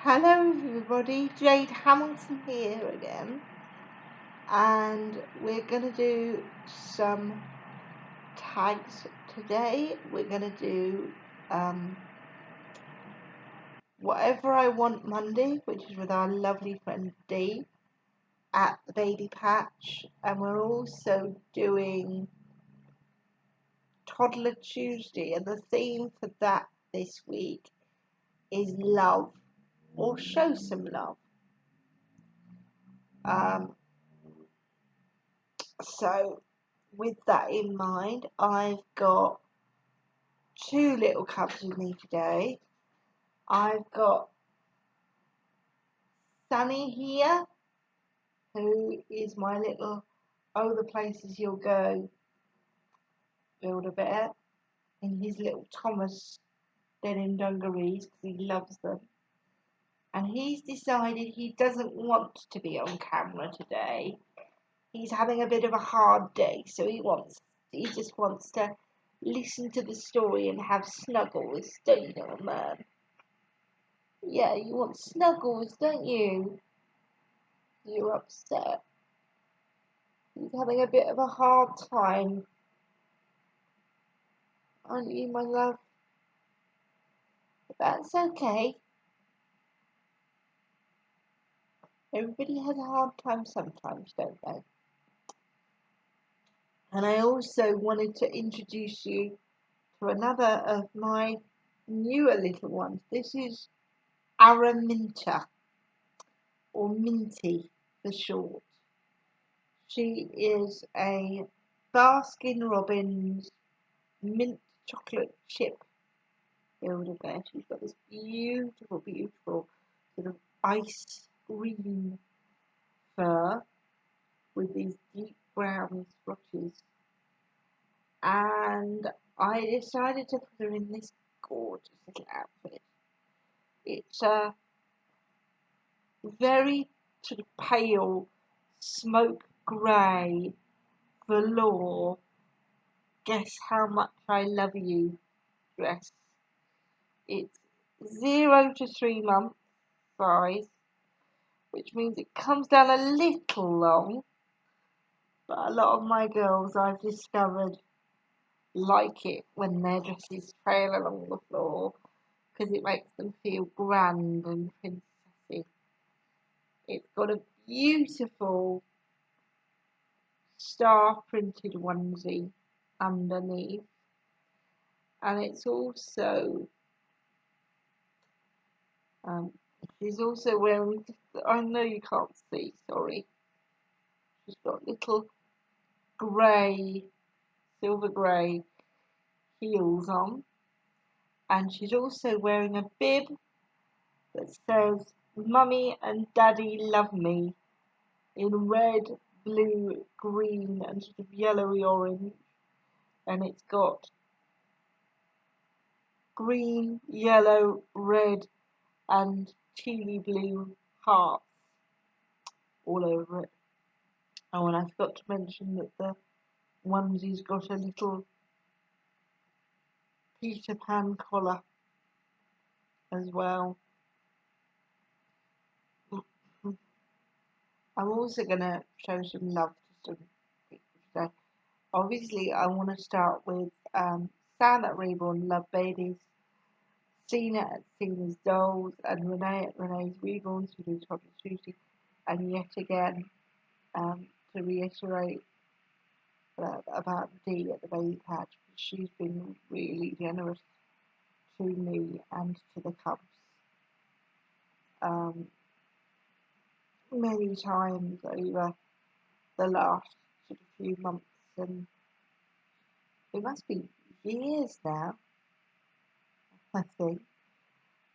Hello everybody, Jade Hamilton here again, and we're going to do some tags today. We're going to do Whatever I Want Monday, which is with our lovely friend Dee at the Baby Patch, and we're also doing Toddler Tuesday, and the theme for that this week is love, or show some love. So with that in mind, I've got two little cubs with me today. I've got Sonny here, who is my little the places you'll go Build-A-Bear, in his little Thomas denim dungarees because he loves them. And he's decided he doesn't want to be on camera today. He's having a bit of a hard day, so he just wants to listen to the story and have snuggles, don't you, little man? Yeah, you want snuggles, don't you? You're upset. He's having a bit of a hard time, aren't you, my love? But that's okay. Everybody has a hard time sometimes, don't they? And I also wanted to introduce you to another of my newer little ones. This is Araminta, or Minty for short. She is a Baskin Robbins mint chocolate chip Build-A-Bear. She's got this beautiful, beautiful sort of ice green fur with these deep brown splotches. And I decided to put her in this gorgeous little outfit. It's a very sort of pale smoke grey velour Guess How Much I Love You dress. It's 0 to 3 months size, which means it comes down a little long, but a lot of my girls, I've discovered, like it when their dresses trail along the floor because it makes them feel grand and princessy. It's got a beautiful star printed onesie underneath, and it's also she's also wearing, I know you can't see, sorry, she's got little grey, silver grey heels on, and she's also wearing a bib that says Mummy and Daddy Love Me in red, blue, green and sort of yellowy orange, and it's got green, yellow, red and tealy blue hearts all over it. Oh, and I forgot to mention that the onesie's got a little Peter Pan collar as well. I'm also going to show some love to some people today. Obviously, I want to start with Sam at Reborn Love Babies, Sina at Sina's Dolls, and Renee at Renee's Reborns, who do Toddler Tuesday, and yet again to reiterate about Dee at the Baby Patch. She's been really generous to me and to the cubs many times over the last sort of few months, and it must be years now, I think.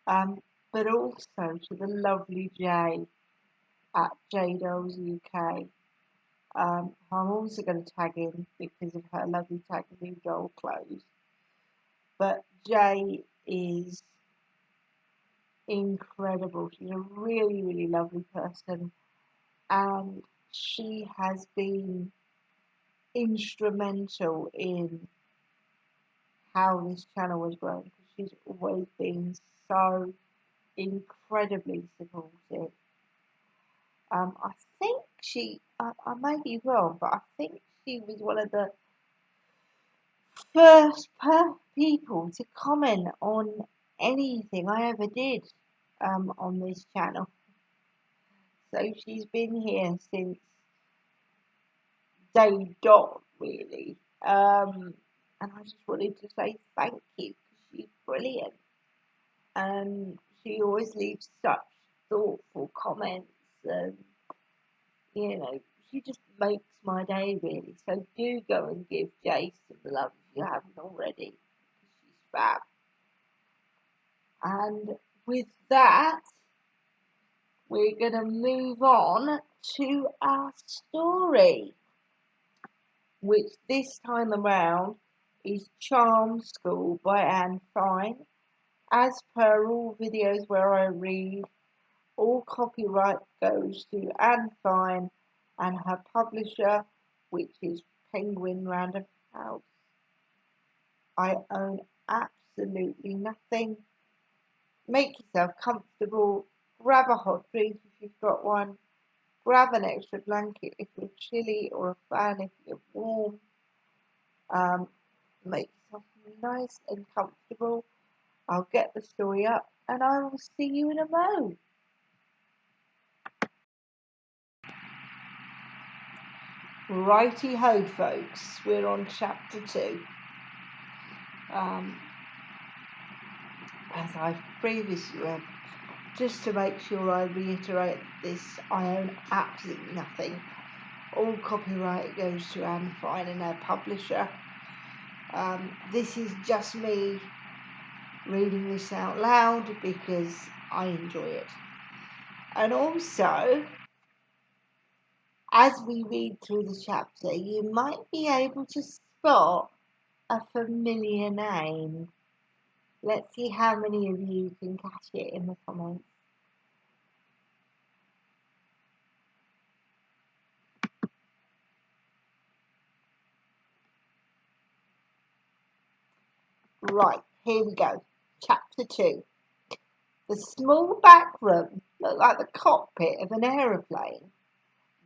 But also to the lovely Jay at JDolls UK. I'm also going to tag in because of her lovely tag new doll clothes. But Jay is incredible. She's a really, really lovely person, and she has been instrumental in how this channel has grown, because she's always been so incredibly supportive. I think I may be wrong, but I think she was one of the first people to comment on anything I ever did on this channel. So she's been here since day dot, really. And I just wanted to say thank you, because she's brilliant. And she always leaves such thoughtful comments, and she just makes my day, really. So do go and give Jace some love if you haven't already, because she's fab. And with that, we're going to move on to our story, which this time around is Charm School by Anne Fine. As per all videos where I read, all copyright goes to Anne Fine and her publisher, which is Penguin Random House. I own absolutely nothing. Make yourself comfortable, grab a hot drink if you've got one, grab an extra blanket if you're chilly, or a fan if you're warm. Make yourself nice and comfortable. I'll get the story up and I will see you in a mo. Righty ho, folks, we're on chapter 2. As I've previously read, just to make sure I reiterate this, I own absolutely nothing. All copyright goes to Anne Fine and her publisher. This is just me reading this out loud because I enjoy it. And also, as we read through the chapter, you might be able to spot a familiar name. Let's see how many of you can catch it in the comments. Right, here we go. Chapter 2. The small back room looked like the cockpit of an aeroplane.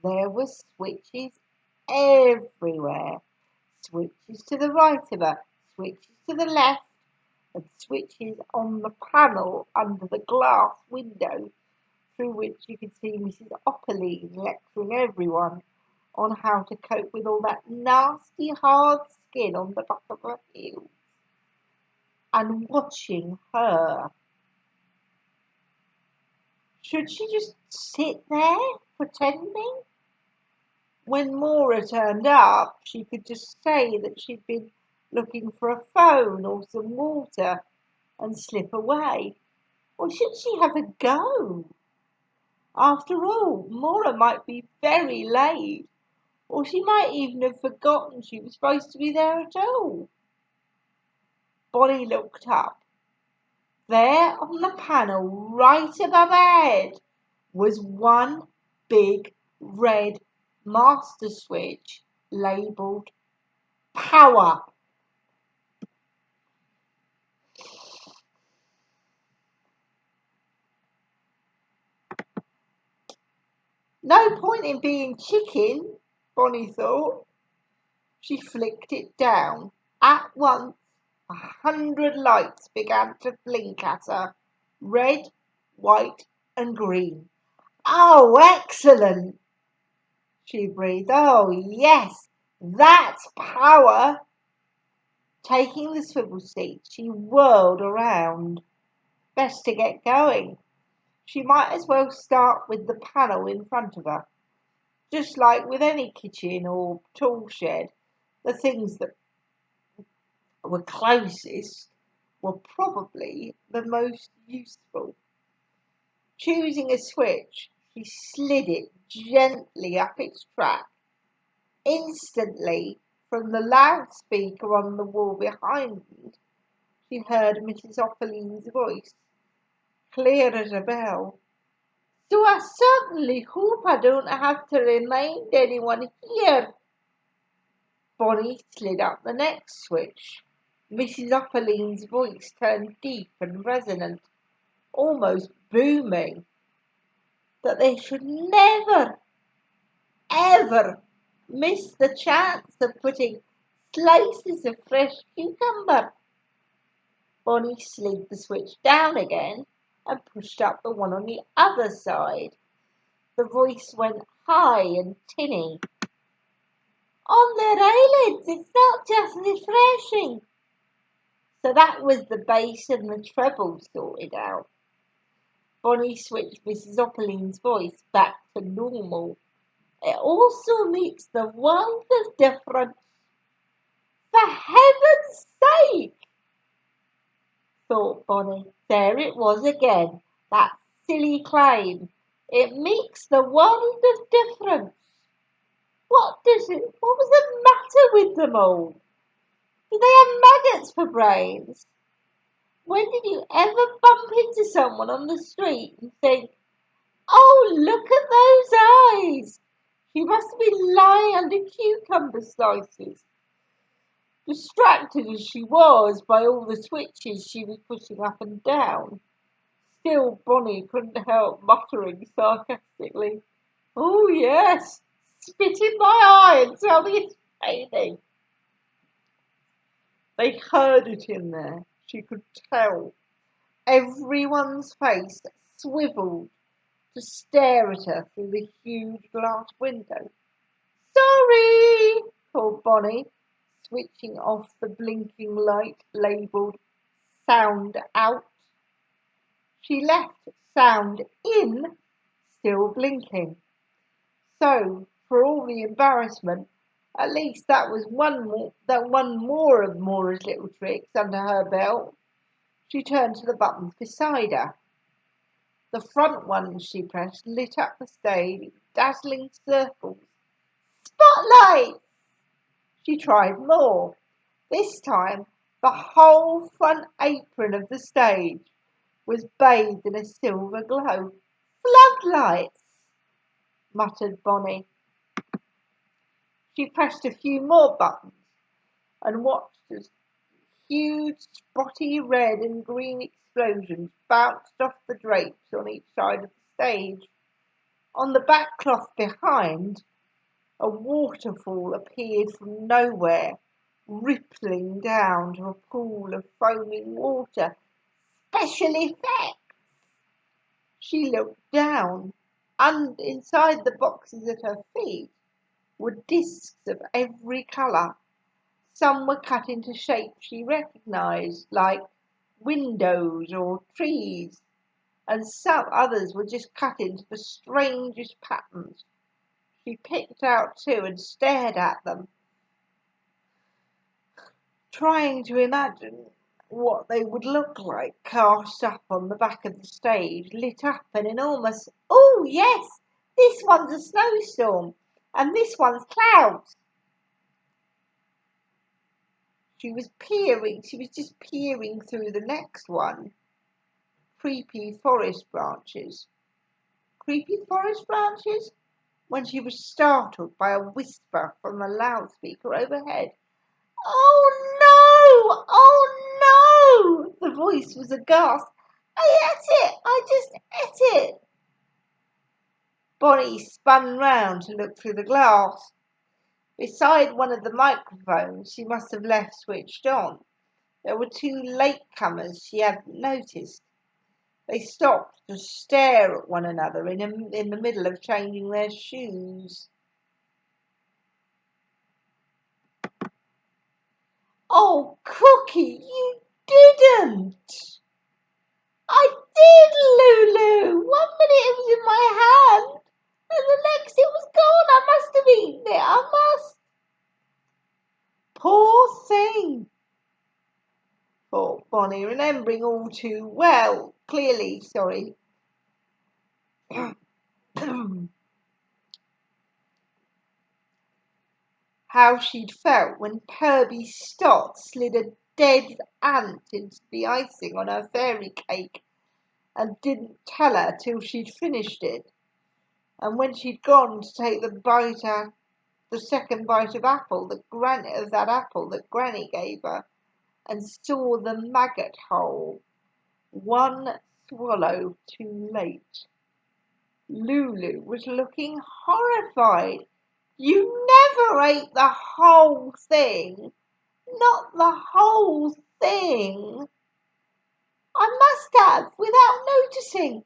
There were switches everywhere. Switches to the right of her, switches to the left, and switches on the panel under the glass window, through which you could see Mrs. Opperline lecturing everyone on how to cope with all that nasty hard skin on the back of her heels, and watching her. Should she just sit there, pretending? When Maura turned up, she could just say that she'd been looking for a phone or some water and slip away. Or should she have a go? After all, Maura might be very late, or she might even have forgotten she was supposed to be there at all. Bonnie looked up. There on the panel right above her head was one big red master switch labelled power. No point in being chicken, Bonnie thought. She flicked it down. At once, 100 lights began to blink at her. Red, white and green. Oh, excellent, she breathed. Oh, yes, that's power. Taking the swivel seat, she whirled around. Best to get going. She might as well start with the panel in front of her. Just like with any kitchen or tool shed, the things that were closest were probably the most useful. Choosing a switch, she slid it gently up its track. Instantly, from the loudspeaker on the wall behind, she heard Mrs. Opperline's voice, clear as a bell. So I certainly hope I don't have to remind anyone here. Bonnie slid up the next switch. Mrs. Opperline's voice turned deep and resonant. almost booming, that they should never, ever miss the chance of putting slices of fresh cucumber. Bonnie slid the switch down again and pushed up the one on the other side. The voice went high and tinny. On their eyelids, it's not just refreshing. So that was the bass and the treble sorted out. Bonnie switched Mrs. Opaline's voice back to normal. It also makes the world of difference. For heaven's sake, thought Bonnie. There it was again, that silly claim. It makes the world of difference. What was the matter with them all? Do they have maggots for brains? When did you ever bump into someone on the street and think, oh, look at those eyes. She must be lying under cucumber slices. Distracted as she was by all the switches she was pushing up and down, still Bonnie couldn't help muttering sarcastically, oh yes, spit in my eye and tell me it's raining. They heard it in there, she could tell. Everyone's face swiveled to stare at her through the huge glass window. Sorry, called Bonnie, switching off the blinking light labelled sound out. She left sound in still blinking. So, for all the embarrassment, at least that was one more of Mora's little tricks under her belt. She turned to the buttons beside her. The front ones she pressed lit up the stage with dazzling circles. Spotlight! She tried more. This time, the whole front apron of the stage was bathed in a silver glow. Floodlights, muttered Bonnie. She pressed a few more buttons and watched as huge spotty red and green explosions bounced off the drapes on each side of the stage. On the back cloth behind, a waterfall appeared from nowhere, rippling down to a pool of foaming water. Special effects! She looked down, and inside the boxes at her feet were discs of every colour. Some were cut into shapes she recognised, like windows or trees, and some others were just cut into the strangest patterns. She picked out two and stared at them, trying to imagine what they would look like cast up on the back of the stage, lit up an enormous, oh yes, this one's a snowstorm, and this one's clouds. She was just peering through the next one. Creepy forest branches. Creepy forest branches? When she was startled by a whisper from the loudspeaker overhead. Oh no! Oh no! The voice was aghast. I ate it! I just ate it! Bonnie spun round to look through the glass. Beside one of the microphones she must have left switched on, there were two latecomers she hadn't noticed. They stopped to stare at one another in the middle of changing their shoes. Oh, Cookie, you didn't! I did, Lulu! 1 minute it was in my hand, and the next it was gone. I must have eaten it. I must. Poor thing, thought Bonnie, remembering all too well, clearly, how she'd felt when Kirby Stott slid a dead ant into the icing on her fairy cake and didn't tell her till she'd finished it, and when she'd gone to take the second bite of that apple that Granny gave her, and saw the maggot hole, one swallow too late. Lulu was looking horrified. You never ate the whole thing. Not the whole thing. I must have, without noticing.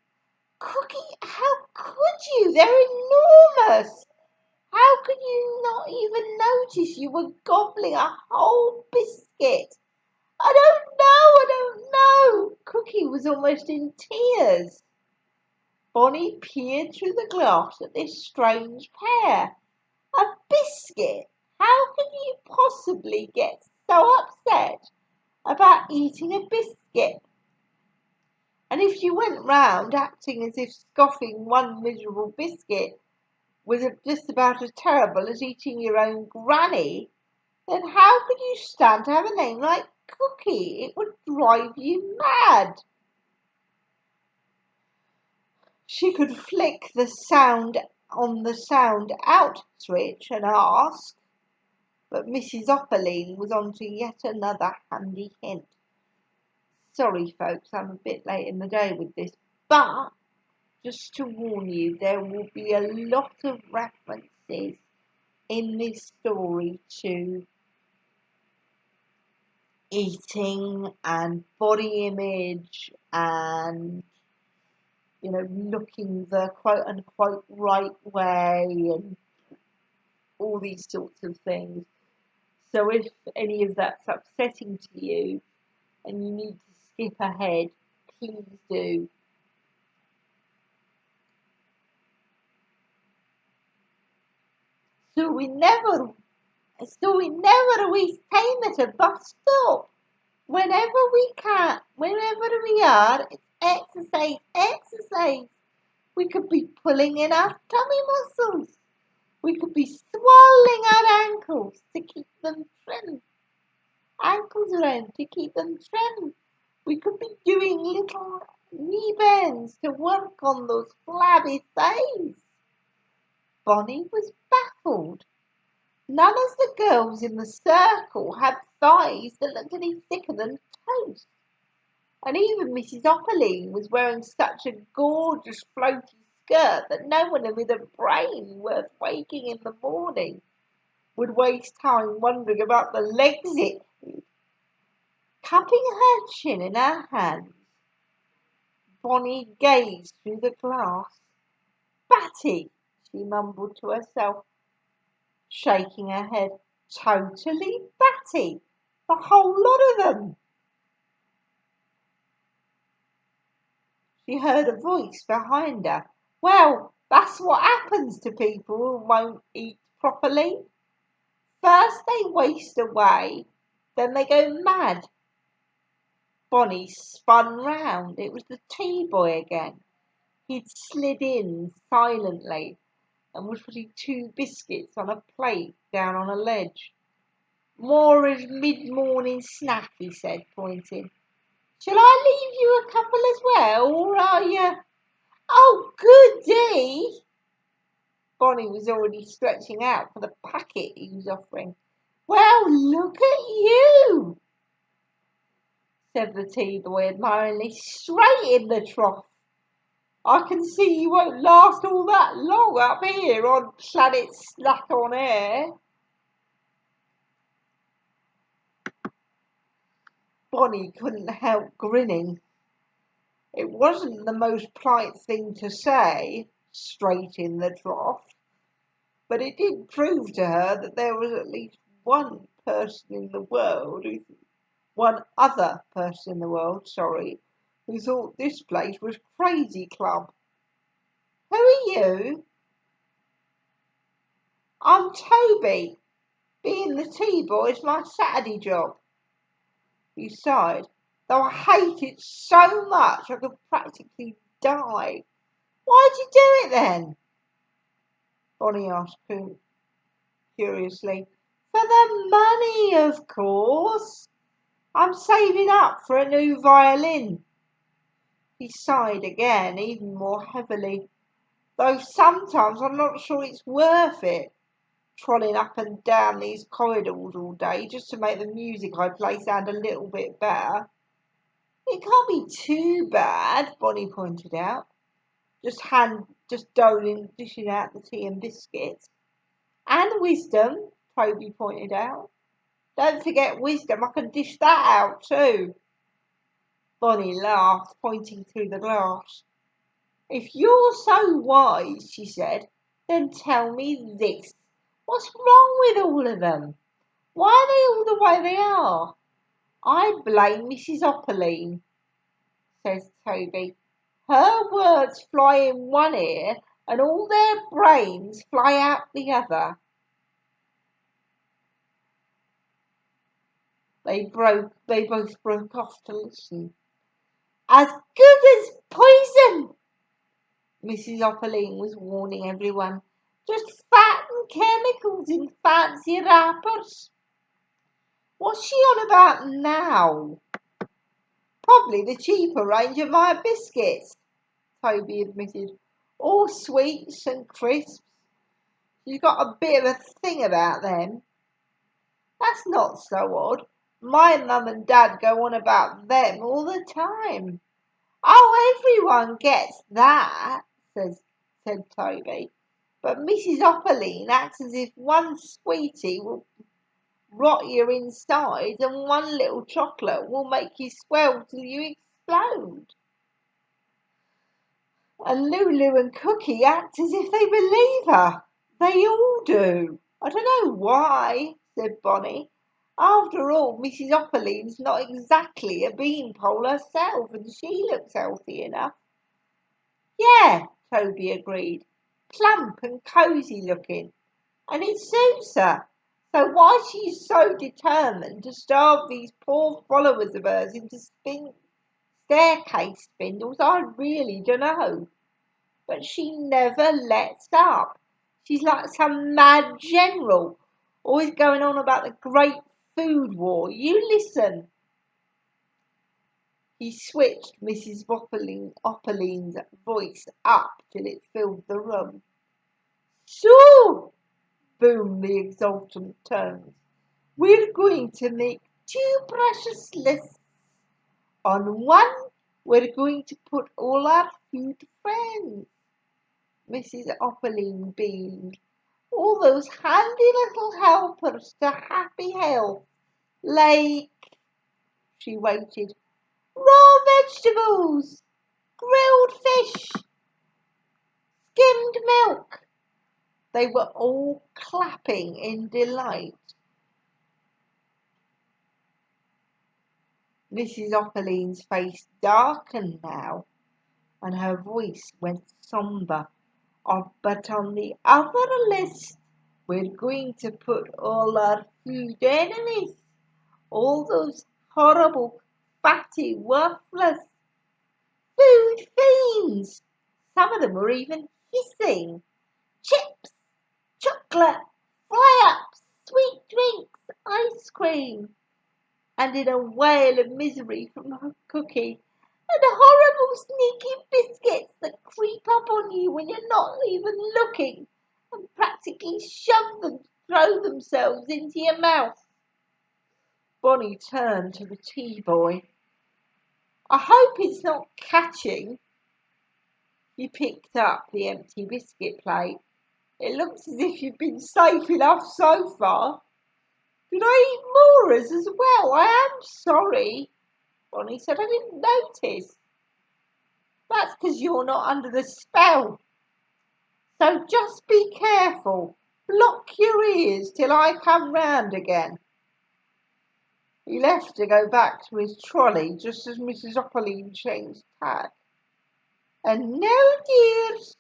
Cookie, how could you? They're enormous. How could you not even notice you were gobbling a whole biscuit? I don't know. Cookie was almost in tears. Bonnie peered through the glass at this strange pair. A biscuit? How could you possibly get so upset about eating a biscuit? And if you went round acting as if scoffing one miserable biscuit was just about as terrible as eating your own granny, then how could you stand to have a name like Cookie? It would drive you mad. She could flick the sound on the sound out switch and ask, but Mrs. Opperline was on to yet another handy hint. Sorry, folks, I'm a bit late in the day with this, but just to warn you, there will be a lot of references in this story to eating and body image and, looking the quote unquote right way and all these sorts of things. So if any of that's upsetting to you and you need to skip ahead, please do. So we never always came at a bus stop. Whenever we are, it's exercise. We could be pulling in our tummy muscles. We could be swelling our ankles to keep them trim. Ankles around to keep them trim. We could be doing little knee bends to work on those flabby thighs. Bonnie was baffled. None of the girls in the circle had thighs that looked any thicker than toast. And even Mrs. Opperline was wearing such a gorgeous floaty skirt that no one with a brain worth waking in the morning would waste time wondering about the legs it had. Cupping her chin in her hands, Bonnie gazed through the glass. Batty, she mumbled to herself, shaking her head. Totally batty, the whole lot of them. She heard a voice behind her. Well, that's what happens to people who won't eat properly. First they waste away, then they go mad. Bonnie spun round. It was the tea boy again. He'd slid in silently and was putting 2 biscuits on a plate down on a ledge. More as mid-morning snack, he said, pointing. Shall I leave you a couple as well, or are you? Oh, goody! Bonnie was already stretching out for the packet he was offering. Well, look at you, said the tea boy admiringly, straight in the trough. I can see you won't last all that long up here on planet Snack on Air. Bonnie couldn't help grinning. It wasn't the most polite thing to say, straight in the trough, but it did prove to her that there was at least one other person in the world, who thought this place was Crazy Club. Who are you? I'm Toby. Being the tea boy is my Saturday job. He sighed. Though I hate it so much I could practically die. Why'd you do it then? Bonnie asked curiously. For the money, of course. I'm saving up for a new violin. He sighed again, even more heavily. Though sometimes I'm not sure it's worth it, trotting up and down these corridors all day just to make the music I play sound a little bit better. It can't be too bad, Bonnie pointed out. Just dishing out the tea and biscuits. And wisdom, Toby pointed out. Don't forget wisdom, I can dish that out too. Bonnie laughed, pointing through the glass. If you're so wise, she said, then tell me this. What's wrong with all of them? Why are they all the way they are? I blame Mrs. Opaline, says Toby. Her words fly in one ear and all their brains fly out the other. They both broke off to listen. As good as poison, Mrs. Opaline was warning everyone. Just fat and chemicals in fancy wrappers. What's she on about now? Probably the cheaper range of my biscuits, Toby admitted. All sweets and crisps. She's got a bit of a thing about them. That's not so odd. My mum and dad go on about them all the time. Oh, everyone gets that, said Toby. But Mrs. Opaline acts as if one sweetie will rot you inside and one little chocolate will make you swell till you explode. And Lulu and Cookie act as if they believe her. They all do. I don't know why, said Bonnie. After all, Mrs. Opaline's not exactly a beanpole herself, and she looks healthy enough. Yeah, Toby agreed. Plump and cosy looking. And it suits her. So why she's so determined to starve these poor followers of hers into staircase spindles, I really don't know. But she never lets up. She's like some mad general, always going on about the great food war. You listen. He switched Mrs. Opaline's voice up till it filled the room. So, boomed the exultant tones, we're going to make 2 precious lists. On one, we're going to put all our food friends. Mrs. Opaline beamed. All those handy little helpers to happy health, like, she waited, raw vegetables, grilled fish, skimmed milk. They were all clapping in delight. Mrs. Opaline's face darkened now, and her voice went sombre. Oh, but on the other list, we're going to put all our food enemies, all those horrible, fatty, worthless food fiends. Some of them were even hissing. Chips, chocolate, fry-ups, sweet drinks, ice cream. And in a wail of misery from Cookie, and horrible sneaky biscuits that creep up on you when you're not even looking and practically throw themselves into your mouth. Bonnie turned to the tea boy. I hope it's not catching. He picked up the empty biscuit plate. It looks as if you've been safe enough so far. Did I eat Mora's as well? I am sorry. Bonnie said, I didn't notice. That's because you're not under the spell. So just be careful. Block your ears till I come round again. He left to go back to his trolley just as Mrs. Opaline changed tack. And no, dears,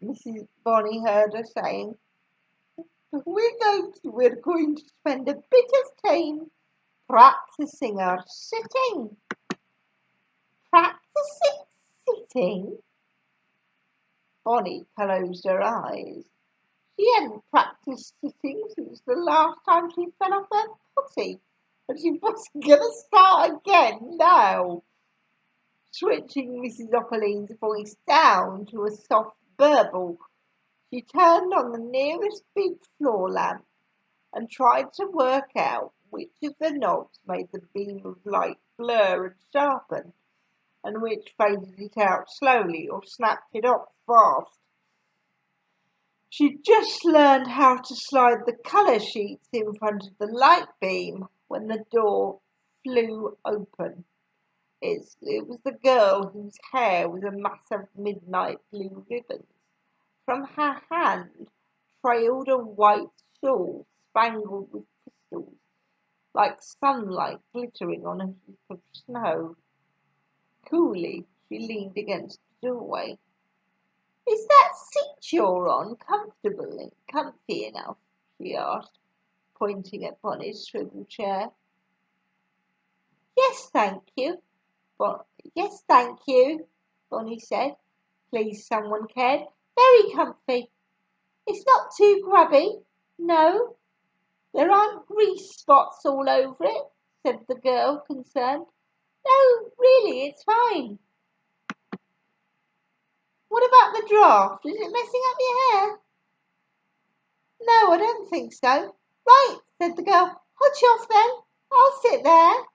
Mrs. Bonnie heard her saying, we're going to spend a bit of time practicing our sitting. Practicing sitting? Bonnie closed her eyes. She hadn't practiced sitting since the last time she fell off her potty, and she wasn't going to start again now. Switching Mrs. Opaline's voice down to a soft burble, she turned on the nearest big floor lamp and tried to work out which of the knobs made the beam of light blur and sharpen, and which faded it out slowly or snapped it off fast. She'd just learned how to slide the colour sheets in front of the light beam when the door flew open. It was the girl whose hair was a mass of midnight blue ribbons. From her hand trailed a white shawl spangled with crystals, like sunlight glittering on a heap of snow. Coolly, she leaned against the doorway. "Is that seat you're on comfy enough?" she asked, pointing at Bonnie's swivel chair. "Yes, thank you," "Yes, thank you," Bonnie said, pleased someone cared. "Very comfy. It's not too grubby. No, there aren't grease spots all over it," said the girl, concerned. "No, really, it's fine." "What about the draft? Is it messing up your hair?" "No, I don't think so." "Right," said the girl. "Hot you off then. I'll sit there."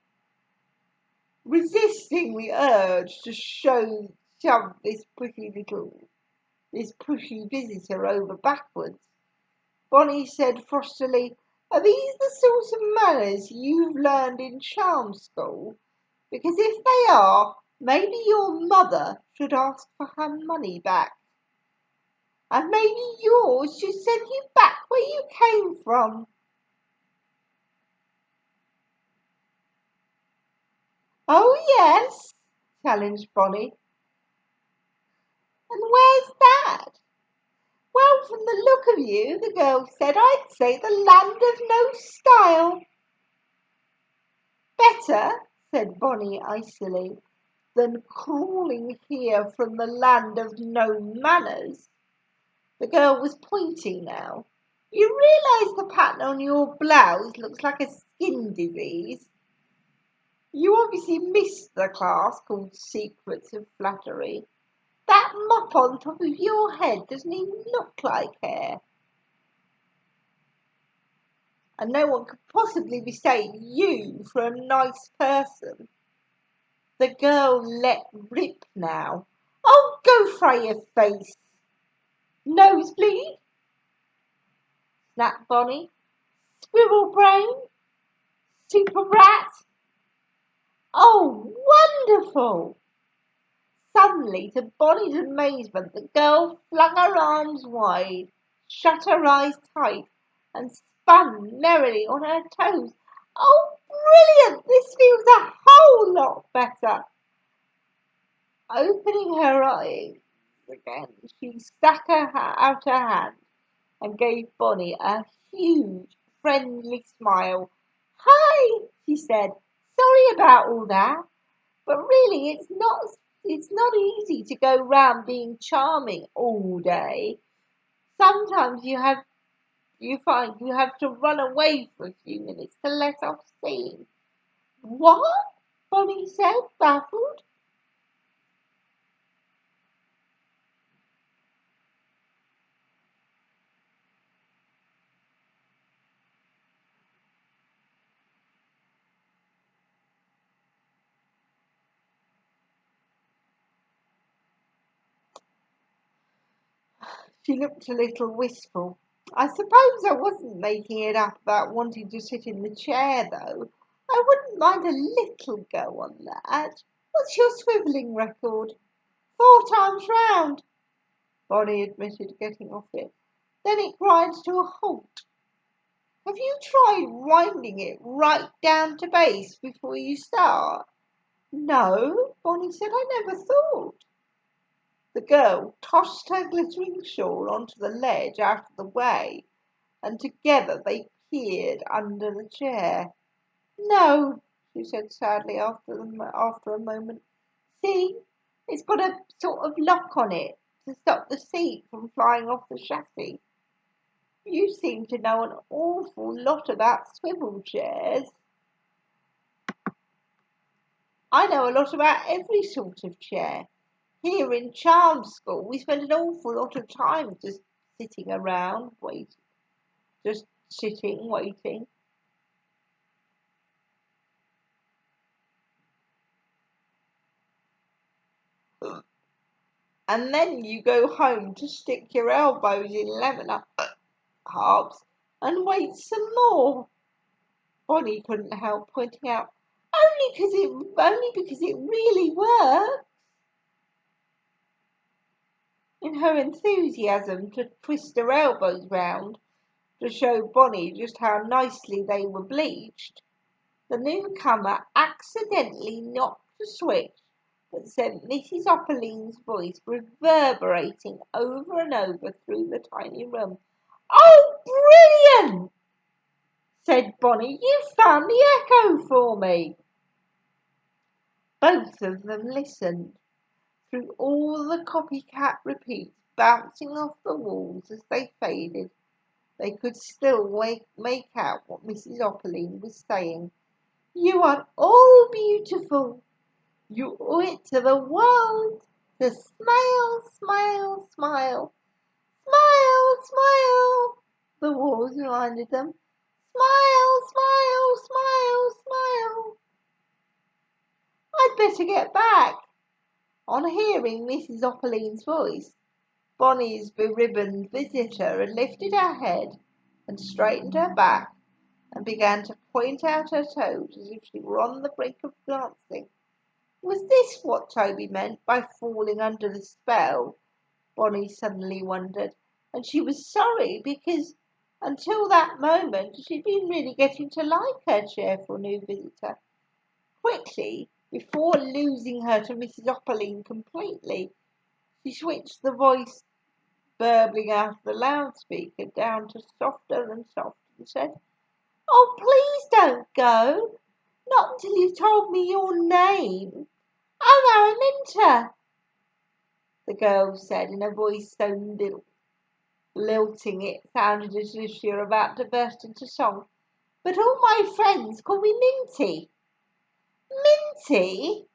Resisting the urge to shove this pushy visitor over backwards, Bonnie said frostily, "Are these the sort of manners you've learned in charm school? Because if they are, maybe your mother should ask for her money back. And maybe yours should send you back where you came from." "Oh, yes," challenged Bonnie. "And where's that?" "Well, from the look of you," the girl said, "I'd say the land of no style." "Better," said Bonnie icily, "than crawling here from the land of no manners." The girl was pointing now. "You realise the pattern on your blouse looks like a skin disease? You obviously missed the class called Secrets of Flattery. That mop on top of your head doesn't even look like hair. And no one could possibly mistake you for a nice person." The girl let rip now. "Oh, go fry your face." "Nosebleed?" snapped Bonnie. "Squirrel brain? Super rat? Oh, wonderful!" Suddenly, to Bonnie's amazement, the girl flung her arms wide, shut her eyes tight, and spun merrily on her toes. "Oh, brilliant! This feels a whole lot better." Opening her eyes again, she stuck out her hand and gave Bonnie a huge, friendly smile. "Hi," she said. "Sorry about all that. But really, it's not easy to go round being charming all day. Sometimes you find you have to run away for a few minutes to let off steam." "What?" Bonnie said, baffled. She looked a little wistful. "I suppose I wasn't making it up about wanting to sit in the chair, though. I wouldn't mind a little go on that. What's your swivelling record?" "4 times round," Bonnie admitted, getting off it. "Then it grinds to a halt. Have you tried winding it right down to base before you start?" "No," Bonnie said. "I never thought." The girl tossed her glittering shawl onto the ledge out of the way, and together they peered under the chair. "No," she said sadly after a moment. "See, it's got a sort of lock on it to stop the seat from flying off the chassis. You seem to know an awful lot about swivel chairs." "I know a lot about every sort of chair. Here in charm school we spend an awful lot of time just sitting around just sitting waiting." and then you go home to stick your elbows in lemon halves and wait some more. Bonnie couldn't help pointing out, only because it really works. In her enthusiasm to twist her elbows round to show Bonnie just how nicely they were bleached, the newcomer accidentally knocked a switch that sent Mrs. Opperling's voice reverberating over and over through the tiny room. "Oh, brilliant!" said Bonnie. "You found the echo for me." Both of them listened. Through all the copycat repeats bouncing off the walls as they faded, they could still make out what Mrs. Opperling was saying. "You are all beautiful. You owe it to the world to smile, smile, smile. Smile, smile," the walls reminded them. "Smile, smile, smile, smile." "I'd better get back." On hearing Mrs. Opperling's voice, Bonnie's beribboned visitor had lifted her head and straightened her back and began to point out her toes as if she were on the brink of dancing. Was this what Toby meant by falling under the spell? Bonnie suddenly wondered, and she was sorry because until that moment she'd been really getting to like her cheerful new visitor. Quickly, before losing her to Mrs. Opperling completely, she switched the voice burbling out of the loudspeaker down to softer and softer and said, "Oh, please don't go. Not until you've told me your name." "Oh, Araminta," the girl said in a voice so lilting it sounded as if she were about to burst into song. "But all my friends call me Minty." "Minty?"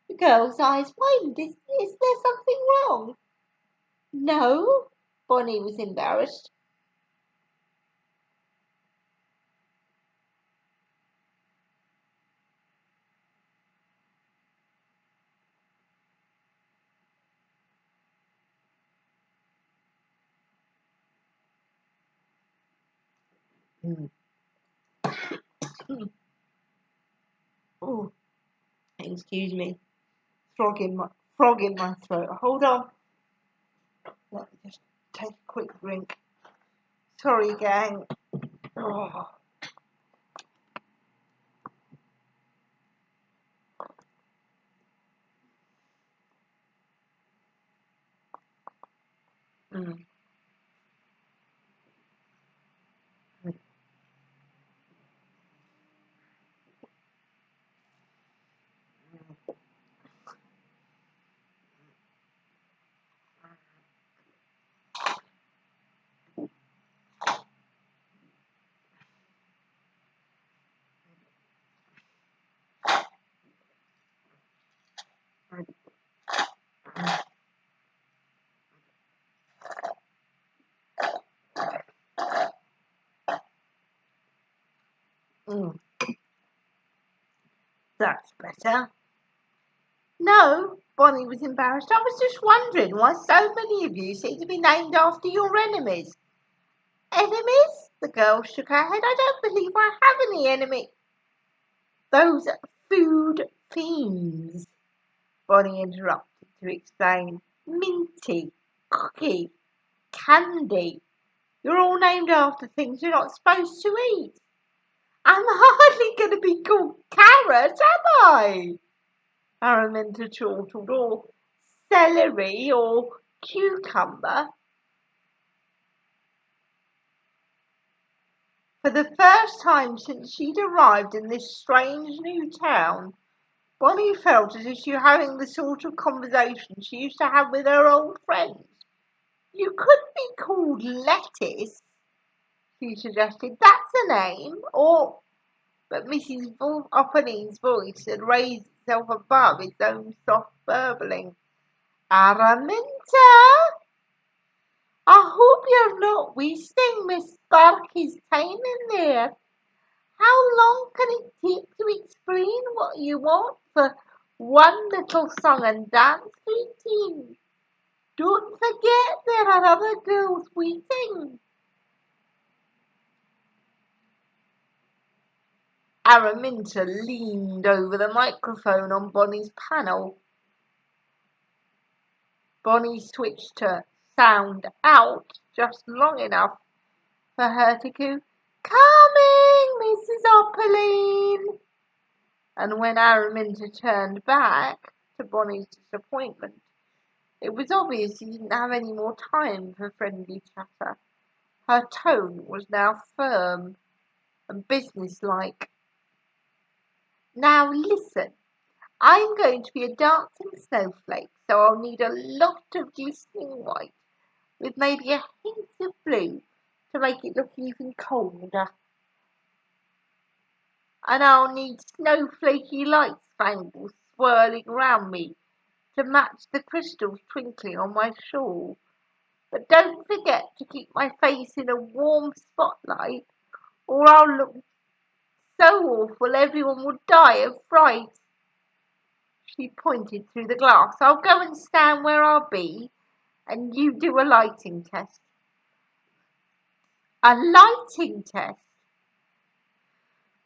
The girl's eyes widened. Is there something wrong?" "No." Bonnie was embarrassed. Oh, excuse me. Frog in my throat. Hold on. Let me just take a quick drink. Sorry, gang. Oh. Mm. Mm. That's better. No, Bonnie was embarrassed. I was just wondering why so many of you seem to be named after your enemies. Enemies? The girl shook her head. "I don't believe I have any enemy." "Those food fiends," Bonnie interrupted to explain. "Minty, Cookie, Candy. You're all named after things you're not supposed to eat. I'm hardly going to be called Carrot, am I?" Araminta chortled, "or celery, or cucumber." For the first time since she'd arrived in this strange new town, Bonnie felt as if she were having the sort of conversation she used to have with her old friends. "You could be called Lettuce," she suggested. "That's a name. Or—" But Mrs. Opperling's voice had raised itself above its own soft burbling. "Araminta, I hope you're not wasting Miss Sparky's time in there. How long can it take to explain what you want for one little song and dance routine?" Don't forget there are other girls waiting. Araminta leaned over the microphone on Bonnie's panel. Bonnie switched her sound out just long enough for her to go, "Coming, Mrs. Opaline." And when Araminta turned back, to Bonnie's disappointment, it was obvious she didn't have any more time for friendly chatter. Her tone was now firm and businesslike. "Now listen, I'm going to be a dancing snowflake, so I'll need a lot of glistening white with maybe a hint of blue to make it look even colder. And I'll need snowflakey light spangles swirling round me to match the crystals twinkling on my shawl. But don't forget to keep my face in a warm spotlight, or I'll look so awful everyone will die of fright." She pointed through the glass. "I'll go and stand where I'll be, and you do a lighting test." A lighting test?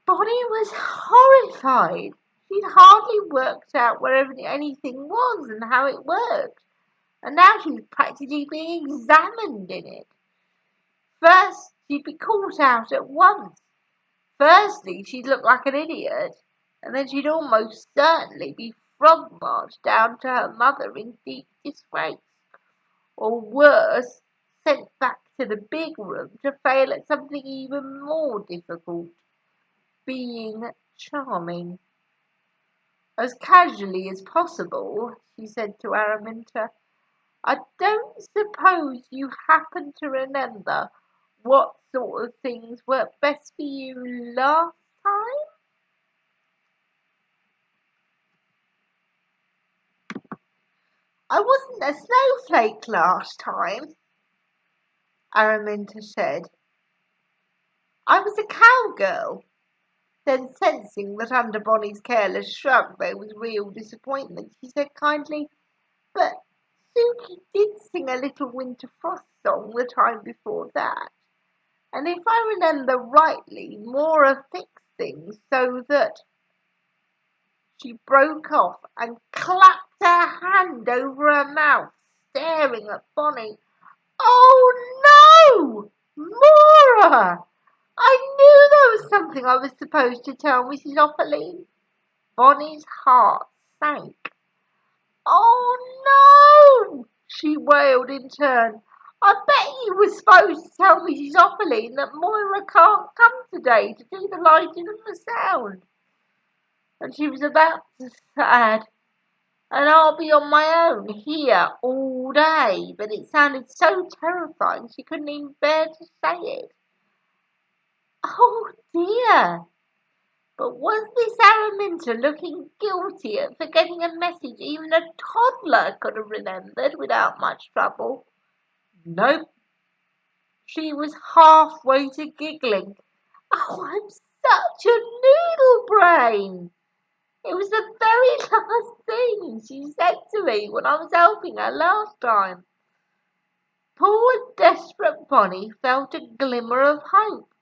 Bonnie was horrified. She'd hardly worked out where anything was and how it worked, and now she was practically being examined in it. First, she'd be caught out at once. Firstly, she'd look like an idiot, and then she'd almost certainly be frog-marched down to her mother in deep disgrace, or worse, sent back to the big room to fail at something even more difficult, being charming. As casually as possible, she said to Araminta, "I don't suppose you happen to remember what sort of things worked best for you last time?" "I wasn't a snowflake last time," Araminta said. "I was a cowgirl." Then, sensing that under Bonnie's careless shrug there was real disappointment, she said kindly, "But Suki did sing a little winter frost song the time before that, and if I remember rightly, Mora fixed things so that—" She broke off and clapped her hand over her mouth, staring at Bonnie. "Oh no! Mora! I knew there was something I was supposed to tell Mrs. Opaline." Bonnie's heart sank. "Oh no!" she wailed in turn. "I bet you were supposed to tell Mrs. Opaline that Moira can't come today to do the lighting and the sound." And she was about to add, "And I'll be on my own here all day," but it sounded so terrifying she couldn't even bear to say it. Oh dear! But was this Araminta looking guilty at forgetting a message even a toddler could have remembered without much trouble? Nope. She was halfway to giggling. "Oh, I'm such a noodle brain. It was the very last thing she said to me when I was helping her last time." Poor desperate Bonnie felt a glimmer of hope.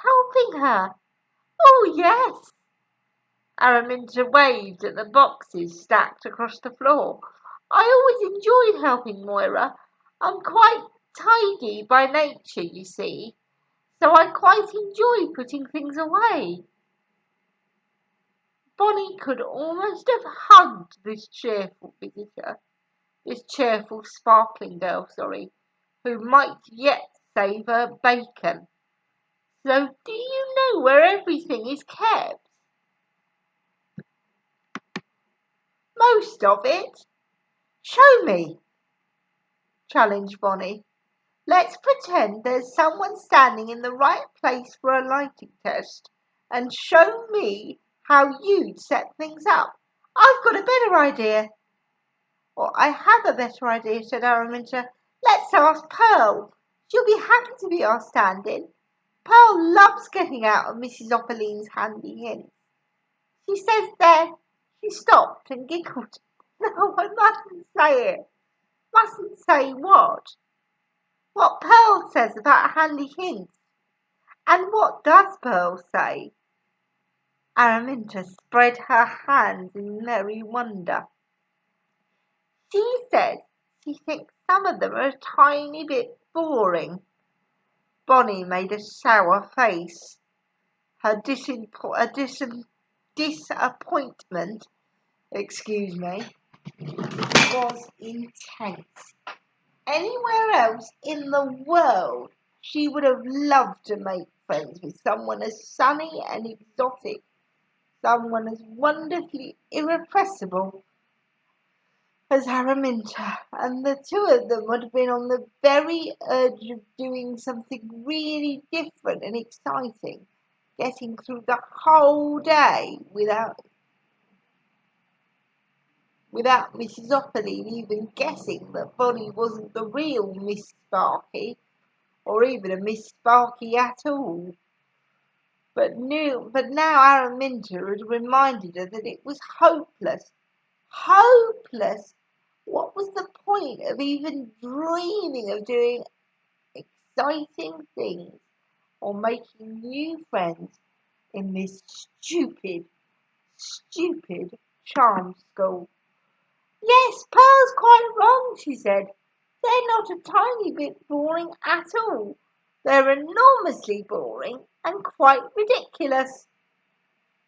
Helping her? Oh, yes. Araminta waved at the boxes stacked across the floor. "I always enjoyed helping Moira. I'm quite tidy by nature, you see, so I quite enjoy putting things away." Bonnie could almost have hugged this cheerful visitor, this cheerful sparkling girl, who might yet save her bacon. "So do you know where everything is kept?" "Most of it." "Show me," challenged Bonnie. "Let's pretend there's someone standing in the right place for a lighting test, and show me how you'd set things up. I've got a better idea." "Or I have a better idea," said Araminta. "Let's ask Pearl. She'll be happy to be our stand-in. Pearl loves getting out of Mrs. Opaline's handy hints. She says there—" She stopped and giggled. "No, I mustn't say it." Mustn't say what? What Pearl says about handy hints. And what does Pearl say? Araminta spread her hands in merry wonder. She says she thinks some of them are a tiny bit boring. Bonnie made a sour face. Her disappointment, was intense. Anywhere else in the world, she would have loved to make friends with someone as sunny and exotic, someone as wonderfully irrepressible as Araminta, and the two of them would have been on the very edge of doing something really different and exciting, getting through the whole day without Mrs. Opperline even guessing that Bonnie wasn't the real Miss Sparky, or even a Miss Sparky at all. But now Araminta had reminded her that it was hopeless. Hopeless! What was the point of even dreaming of doing exciting things or making new friends in this stupid charm school? Yes, Pearl's quite wrong, she said. They're not a tiny bit boring at all. They're enormously boring and quite ridiculous.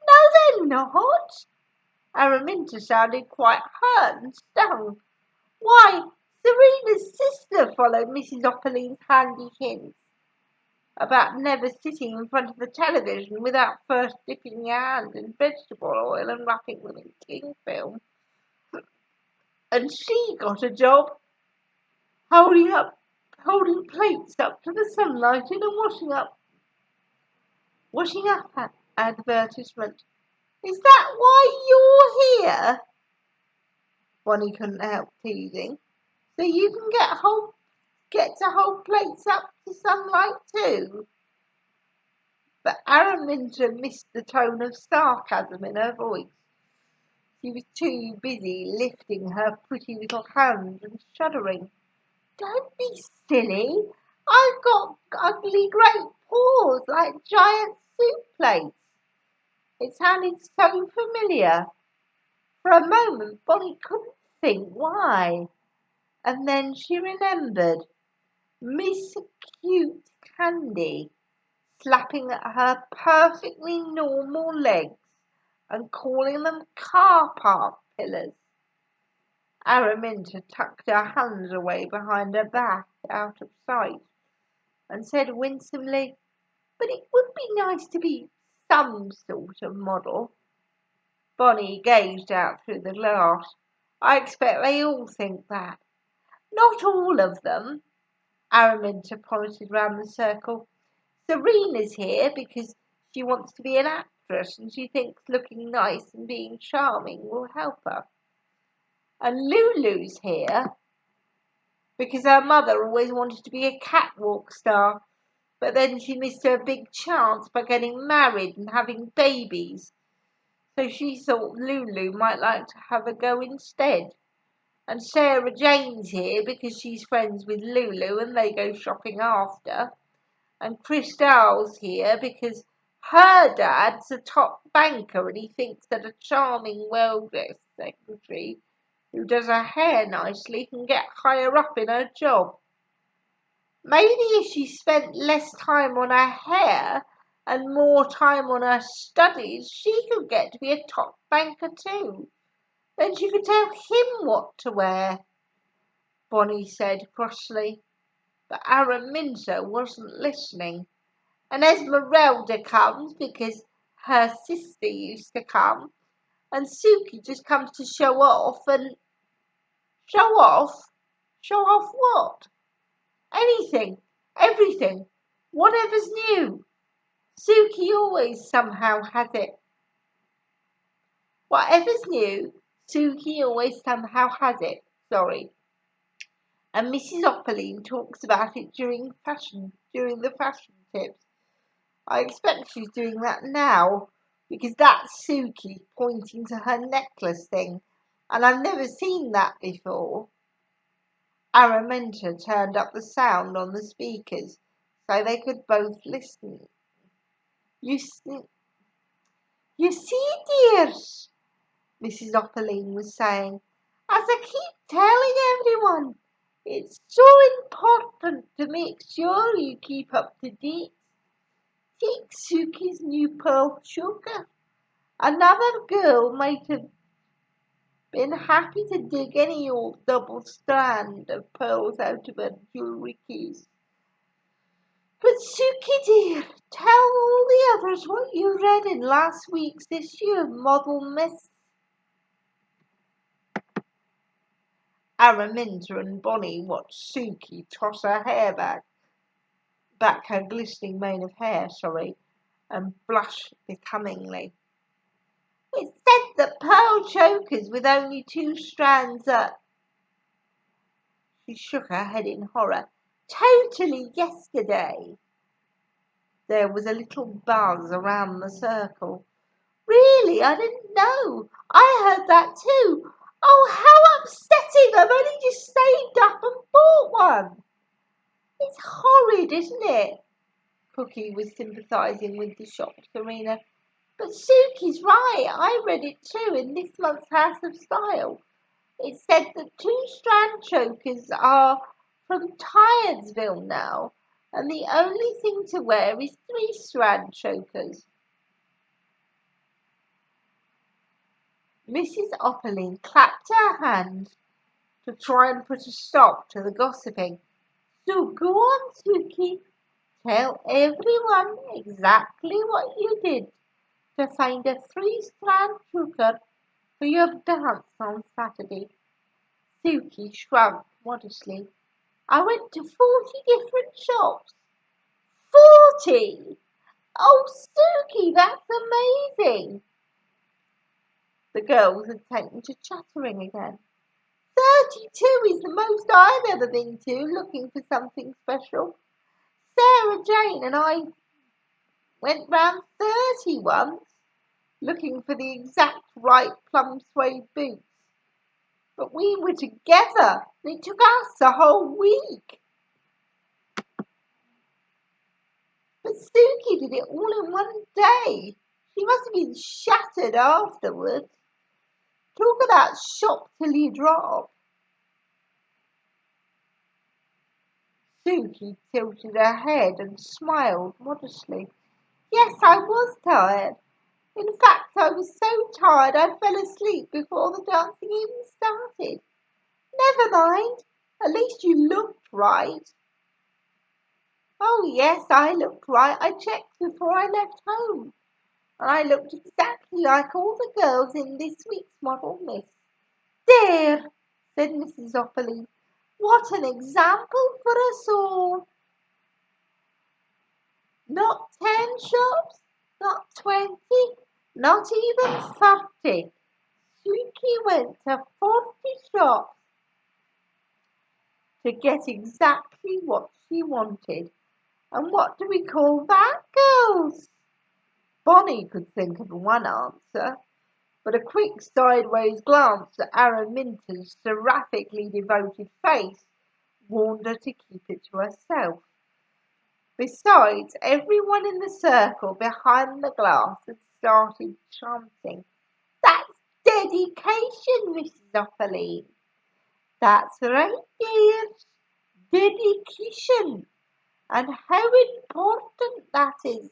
No, they're not. Araminta sounded quite hurt and stung. Why, Serena's sister followed Mrs. Opperline's handy hints about never sitting in front of the television without first dipping your hand in vegetable oil and wrapping them in cling film. And she got a job holding plates up to the sunlight in a washing up advertisement. Is that why you're here? Bonnie couldn't help teasing. So you can get to hold plates up to sunlight too? But Araminta missed the tone of sarcasm in her voice. She was too busy lifting her pretty little hands and shuddering. Don't be silly. I've got ugly great paws like giant soup plates. It sounded so familiar. For a moment Bonnie couldn't think why. And then she remembered Miss Cute Candy slapping at her perfectly normal legs and calling them car park pillars. Araminta tucked her hands away behind her back out of sight and said winsomely, But it would be nice to be some sort of model. Bonnie gazed out through the glass. I expect they all think that. Not all of them. Araminta pointed round the circle. Serena's here because she wants to be an actress and she thinks looking nice and being charming will help her. And Lulu's here because her mother always wanted to be a catwalk star, but then she missed her big chance by getting married and having babies. So she thought Lulu might like to have a go instead. And Sarah Jane's here because she's friends with Lulu and they go shopping after. And Crystal's here because her dad's a top banker and he thinks that a charming, well-dressed secretary who does her hair nicely can get higher up in her job. Maybe if she spent less time on her hair and more time on her studies, she could get to be a top banker too. Then she could tell him what to wear, Bonnie said crossly. But Araminta wasn't listening. And Esmeralda comes because her sister used to come. And Suki just comes to show off and... Show off? Show off what? Anything, everything, whatever's new. Suki always somehow has it. Whatever's new, Suki always somehow has it. Sorry. And Mrs. Opperline talks about it during the fashion tips. I expect she's doing that now, because that's Suki pointing to her necklace thing, and I've never seen that before. Araminta turned up the sound on the speakers so they could both listen. You see, you see, dears, Mrs. Opperling was saying, as I keep telling everyone, it's so important to make sure you keep up to date. Take Suki's new pearl choker. Another girl might have been happy to dig any old double strand of pearls out of her jewellery case. But Suki dear, tell all the others what you read in last week's issue of Model Miss. Araminta and Bonnie watched Suki toss her hair back her glistening mane of hair, and blush becomingly. It said that pearl chokers with only 2 strands are... She shook her head in horror. Totally yesterday. There was a little buzz around the circle. Really, I didn't know. I heard that too. Oh, how upsetting. I've only just saved up and bought one. It's horrid, isn't it? Cookie was sympathising with the shocked Karina. But Suki's right. I read it too in this month's House of Style. It said that 2-strand chokers are from Tiredsville now, and the only thing to wear is 3-strand chokers. Mrs. Opperling clapped her hands to try and put a stop to the gossiping. So go on, Suki. Tell everyone exactly what you did to find a 3-strand choker for your dance on Saturday. Suki shrugged modestly. I went to 40 different shops. 40! Oh, Suki, that's amazing! The girls had taken to chattering again. 32 is the most I've ever been to looking for something special. Sarah Jane and I went round 30 once looking for the exact right plum suede boots. But we were together and it took us a whole week. But Suki did it all in one day. She must have been shattered afterwards. Talk about shop till you drop. Suki tilted her head and smiled modestly. Yes, I was tired. In fact, I was so tired I fell asleep before the dancing even started. Never mind. At least you looked right. Oh, yes, I looked right. I checked before I left home. And I looked exactly like all the girls in this week's Model Miss. There, said Mrs. Opperling. What an example for us all. Not 10 shops, not 20, not even 30. Suki went to 40 shops to get exactly what she wanted. And what do we call that, girls? Bonnie could think of one answer, but a quick sideways glance at Araminta's seraphically devoted face warned her to keep it to herself. Besides, everyone in the circle behind the glass had started chanting. That's dedication, Mrs. Opperling. That's right, dears. Dedication. And how important that is.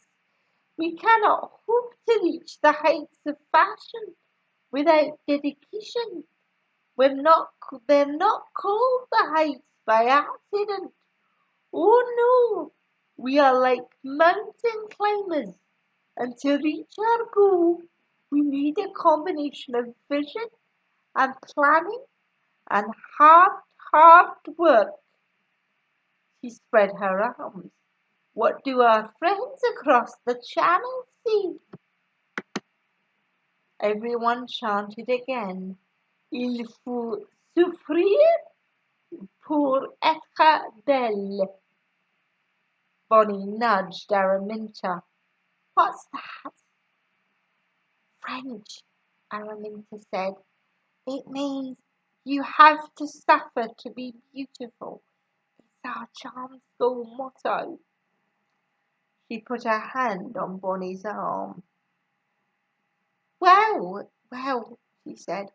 We cannot hope to reach the heights of fashion without dedication. They're not called the heights by accident. Oh no, we are like mountain climbers, and to reach our goal, we need a combination of vision and planning and hard work. She spread her arms. What do our friends across the channel see? Everyone chanted again. Il faut souffrir pour être belle. Bonnie nudged Araminta. What's that? French, Araminta said. It means You have to suffer to be beautiful. It's our charm school motto. She put her hand on Bonnie's arm. Well, she said.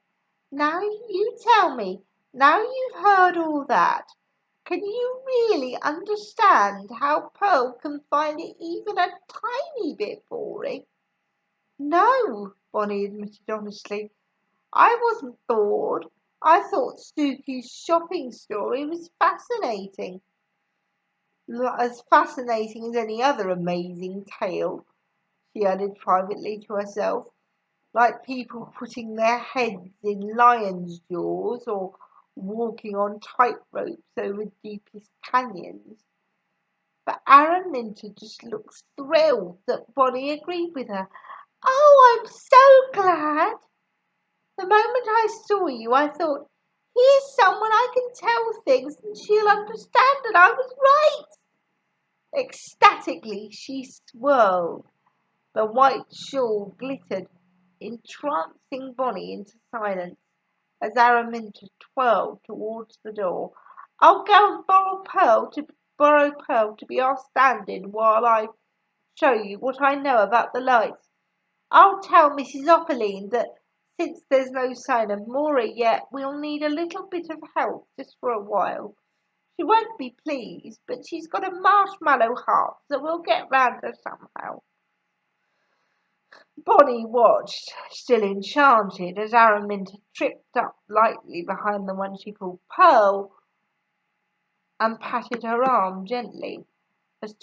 Now you tell me, now you've heard all that, can you really understand how Pearl can find it even a tiny bit boring? No, Bonnie admitted honestly. I wasn't bored. I thought Suki's shopping story was fascinating. As fascinating as any other amazing tale, she added privately to herself, like people putting their heads in lions' jaws or walking on tightropes over deepest canyons. But Araminta just looked thrilled that Bonnie agreed with her. Oh, I'm so glad. The moment I saw you, I thought, here's someone I can tell things and she'll understand, and I was right. Ecstatically, she swirled. The white shawl glittered, entrancing Bonnie into silence as Araminta twirled towards the door. I'll go and borrow Pearl to be our stand-in while I show you what I know about the lights. I'll tell Mrs. Opaline that since there's no sign of Mora yet, we'll need a little bit of help just for a while. She won't be pleased, but she's got a marshmallow heart, so we'll get round her somehow. Bonnie watched, still enchanted, as Araminta tripped up lightly behind the one she called Pearl and patted her arm gently as,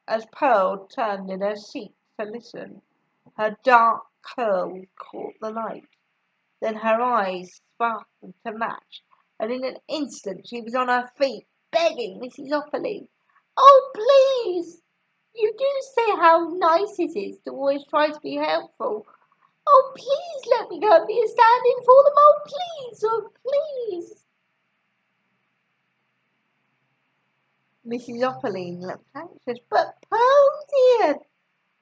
as Pearl turned in her seat to listen. Her dark curls caught the light. Then her eyes sparkled to match, and in an instant she was on her feet, begging Mrs. Opaline, oh, please! You do say how nice it is to always try to be helpful. Oh, please let me go and be a stand-in for them. Oh, please. Mrs. Opaline looked anxious. But Pearl, dear,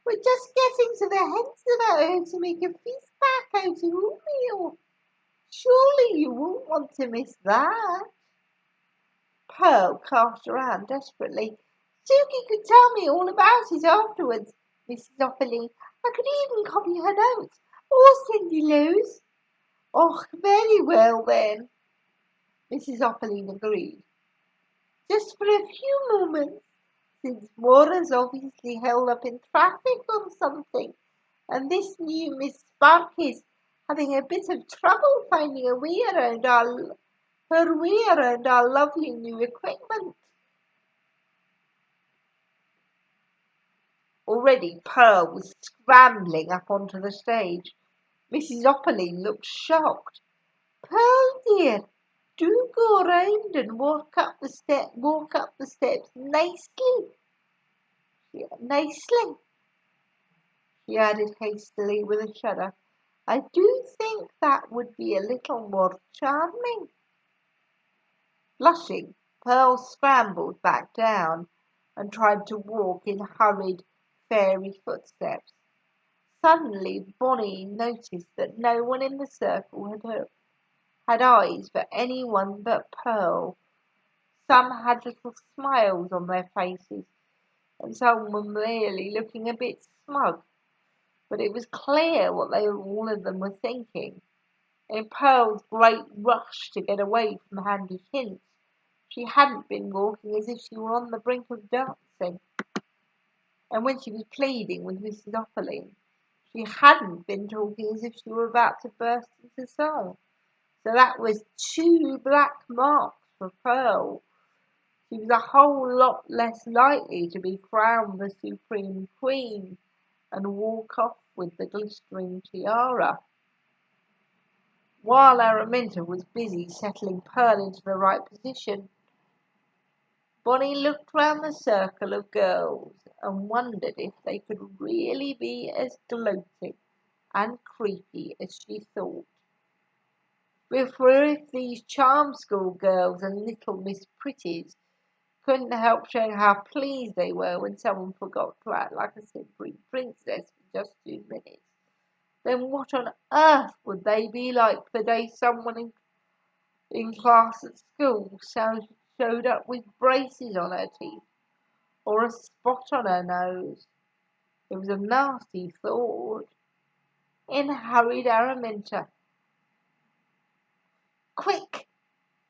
we're just getting to the heads about how to make a feast back out of oatmeal. Surely you won't want to miss that. Pearl cast around desperately. Suki could tell me all about it afterwards, Mrs. Opaline. I could even copy her notes or send you loads. Oh, very well then, Mrs. Opaline agreed. Just for a few moments, since Mora's obviously held up in traffic or something, and this new Miss Sparky's having a bit of trouble finding her way around our lovely new equipment. Already Pearl was scrambling up onto the stage. Mrs. Opaline looked shocked. Pearl, dear, do go round and walk up the steps nicely, she added hastily with a shudder. I do think that would be a little more charming. Blushing, Pearl scrambled back down and tried to walk in hurried fairy footsteps. Suddenly Bonnie noticed that no one in the circle had eyes for anyone but Pearl. Some had little smiles on their faces, and some were merely looking a bit smug. But it was clear what all of them were thinking. In Pearl's great rush to get away from Handy's hints, she hadn't been walking as if she were on the brink of dancing. And when she was pleading with Mrs. Opaline, she hadn't been talking as if she were about to burst into song. So that was 2 black marks for Pearl. She was a whole lot less likely to be crowned the Supreme Queen and walk off with the glistering tiara. While Araminta was busy settling Pearl into the right position, Bonnie looked round the circle of girls and wondered if they could really be as gloating and creepy as she thought. For if these charm school girls and little Miss Pretties couldn't help showing how pleased they were when someone forgot to act like a simpering princess for just 2 minutes, then what on earth would they be like the day someone in class at school showed up with braces on her teeth or a spot on her nose. It was a nasty thought. In hurried Araminta. "Quick!"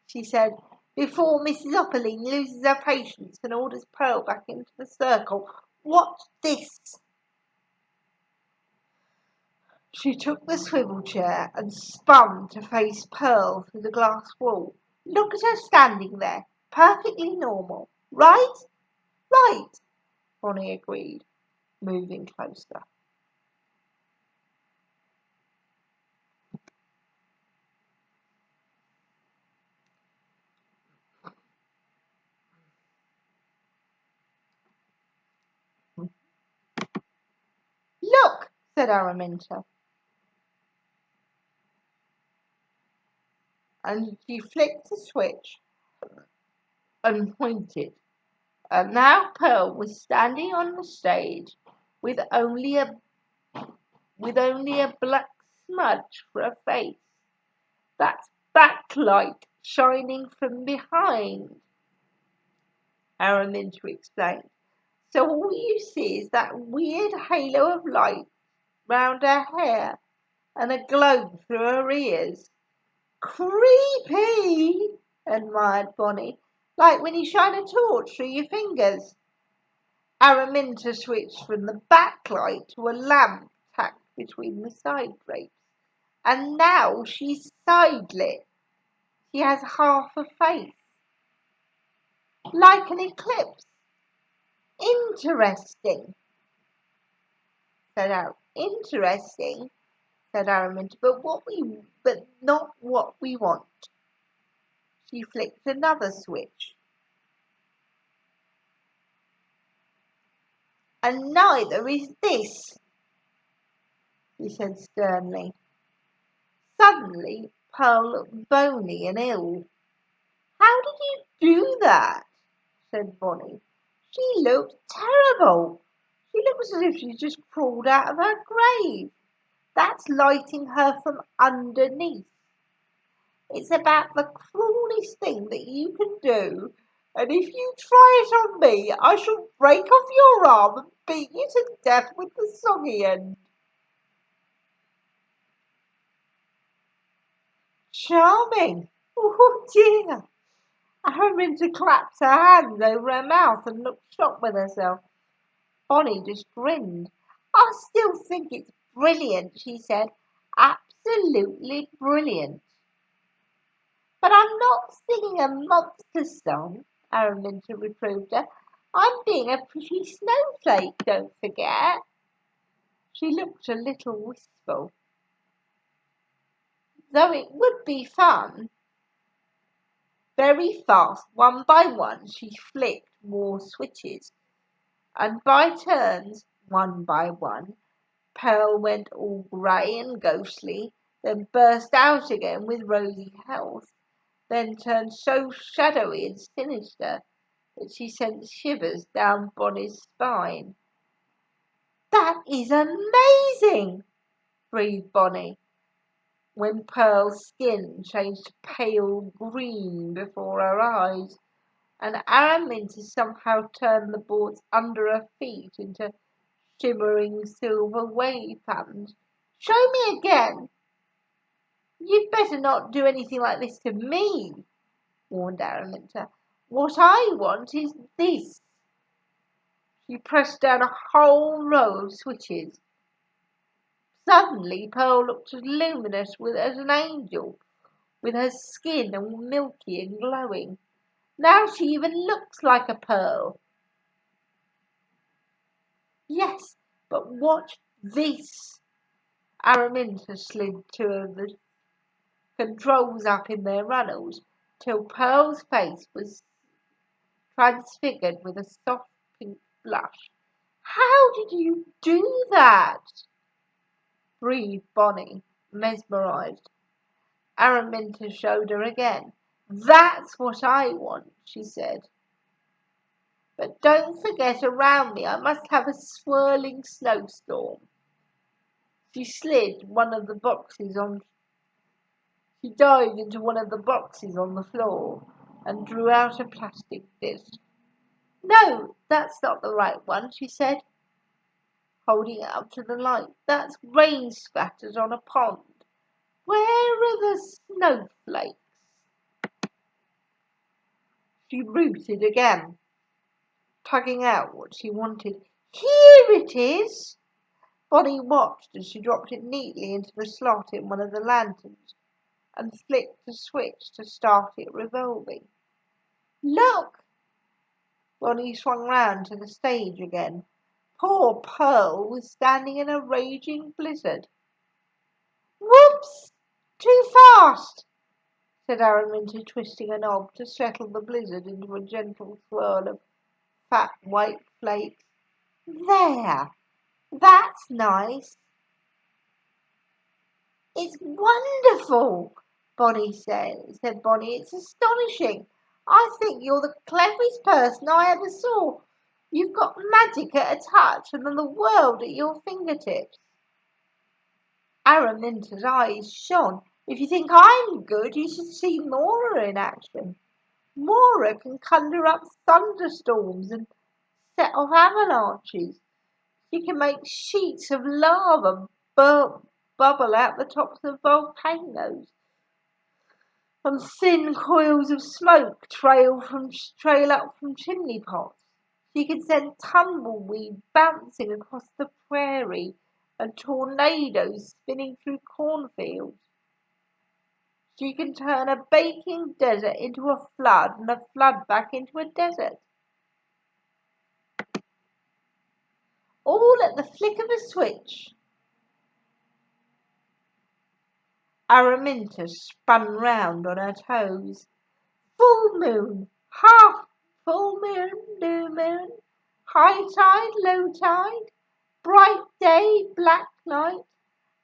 she said, "before Mrs. Opperling loses her patience and orders Pearl back into the circle. Watch this!" She took the swivel chair and spun to face Pearl through the glass wall. "Look at her standing there, perfectly normal. Right?" "Right," Bonnie agreed, moving closer. "Look," said Araminta, and she flicked the switch and pointed. And now Pearl was standing on the stage with only a black smudge for a face. "That's backlight shining from behind," Araminta explained. "So all you see is that weird halo of light round her hair and a globe through her ears." "Creepy," admired Bonnie. "Like when you shine a torch through your fingers." Araminta switched from the backlight to a lamp tacked between the side drapes. "And now she's side-lit. She has half a face. Like an eclipse." "Interesting," "Interesting," said Araminta, but not what we want." She flicked another switch. "And neither is this," she said sternly. Suddenly Pearl looked bony and ill. "How did you do that?" said Bonnie. "She looked terrible. She looks as if she just crawled out of her grave. That's lighting her from underneath. It's about the cruelest thing that you can do, and if you try it on me, I shall break off your arm and beat you to death with the soggy end." "Charming! Oh dear!" Araminta clapped her hands over her mouth and looked shocked with herself. Bonnie just grinned. "I still think it's brilliant," she said. "Absolutely brilliant." "But I'm not singing a monster song," Araminta reproved her. "I'm being a pretty snowflake, don't forget." She looked a little wistful. "Though it would be fun." Very fast, one by one, she flicked more switches, and by turns, one by one, Pearl went all grey and ghostly, then burst out again with rosy health, then turned so shadowy and sinister that she sent shivers down Bonnie's spine. "That is amazing," breathed Bonnie, when Pearl's skin changed to pale green before her eyes, and Araminta somehow turned the boards under her feet into shimmering silver wave patterns. "Show me again." "You'd better not do anything like this to me," warned Araminta. "What I want is this." She pressed down a whole row of switches. Suddenly Pearl looked as luminous as an angel, with her skin all milky and glowing. "Now she even looks like a pearl." "Yes, but watch this." Araminta slid two of the controls up in their runnels till Pearl's face was transfigured with a soft pink blush. "How did you do that?" breathed Bonnie, mesmerized. Araminta showed her again. "That's what I want," she said. "But don't forget, around me I must have a swirling snowstorm." She slid one of the boxes on. She dived into one of the boxes on the floor and drew out a plastic disc. "No, that's not the right one," she said, holding it up to the light. "That's rain spatters on a pond. Where are the snowflakes?" She rooted again, tugging out what she wanted. "Here it is!" Bonnie watched as she dropped it neatly into the slot in one of the lanterns and flicked the switch to start it revolving. "Look!" Bonnie swung round to the stage again. Poor Pearl was standing in a raging blizzard. "Whoops! Too fast!" said Araminta, twisting a knob to settle the blizzard into a gentle swirl of fat white flakes. "There! That's nice." "It's wonderful," said Bonnie. "It's astonishing. I think you're the cleverest person I ever saw. You've got magic at a touch and the world at your fingertips." Araminta's eyes shone. "If you think I'm good, you should see Mora in action. Mora can conjure up thunderstorms and set off avalanches. She can make sheets of lava bubble out the tops of volcanoes, and thin coils of smoke trail up from chimney pots. She can send tumbleweed bouncing across the prairie and tornadoes spinning through cornfields. She can turn a baking desert into a flood and a flood back into a desert. All at the flick of a switch." Araminta spun round on her toes. "Full moon, half full moon, new moon, high tide, low tide, bright day, black night,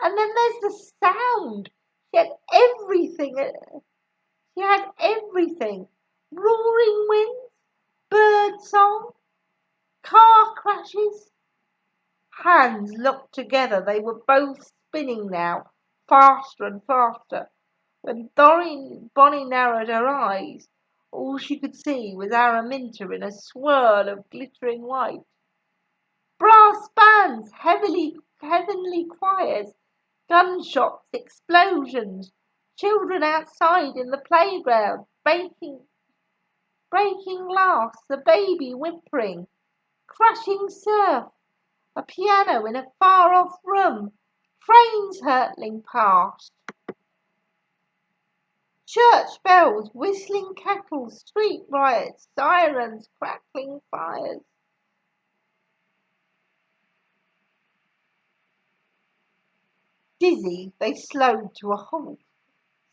and then there's the sound. She had everything. She had everything. Roaring winds, bird song, car crashes." Hands locked together, they were both spinning now, faster and faster. When Bonnie narrowed her eyes, all she could see was Araminta in a swirl of glittering white. Brass bands, heavenly choirs, gunshots, explosions, children outside in the playground, breaking glass, the baby whimpering, crashing surf, a piano in a far-off room, trains hurtling past, church bells, whistling kettles, street riots, sirens, crackling fires. Dizzy, they slowed to a halt,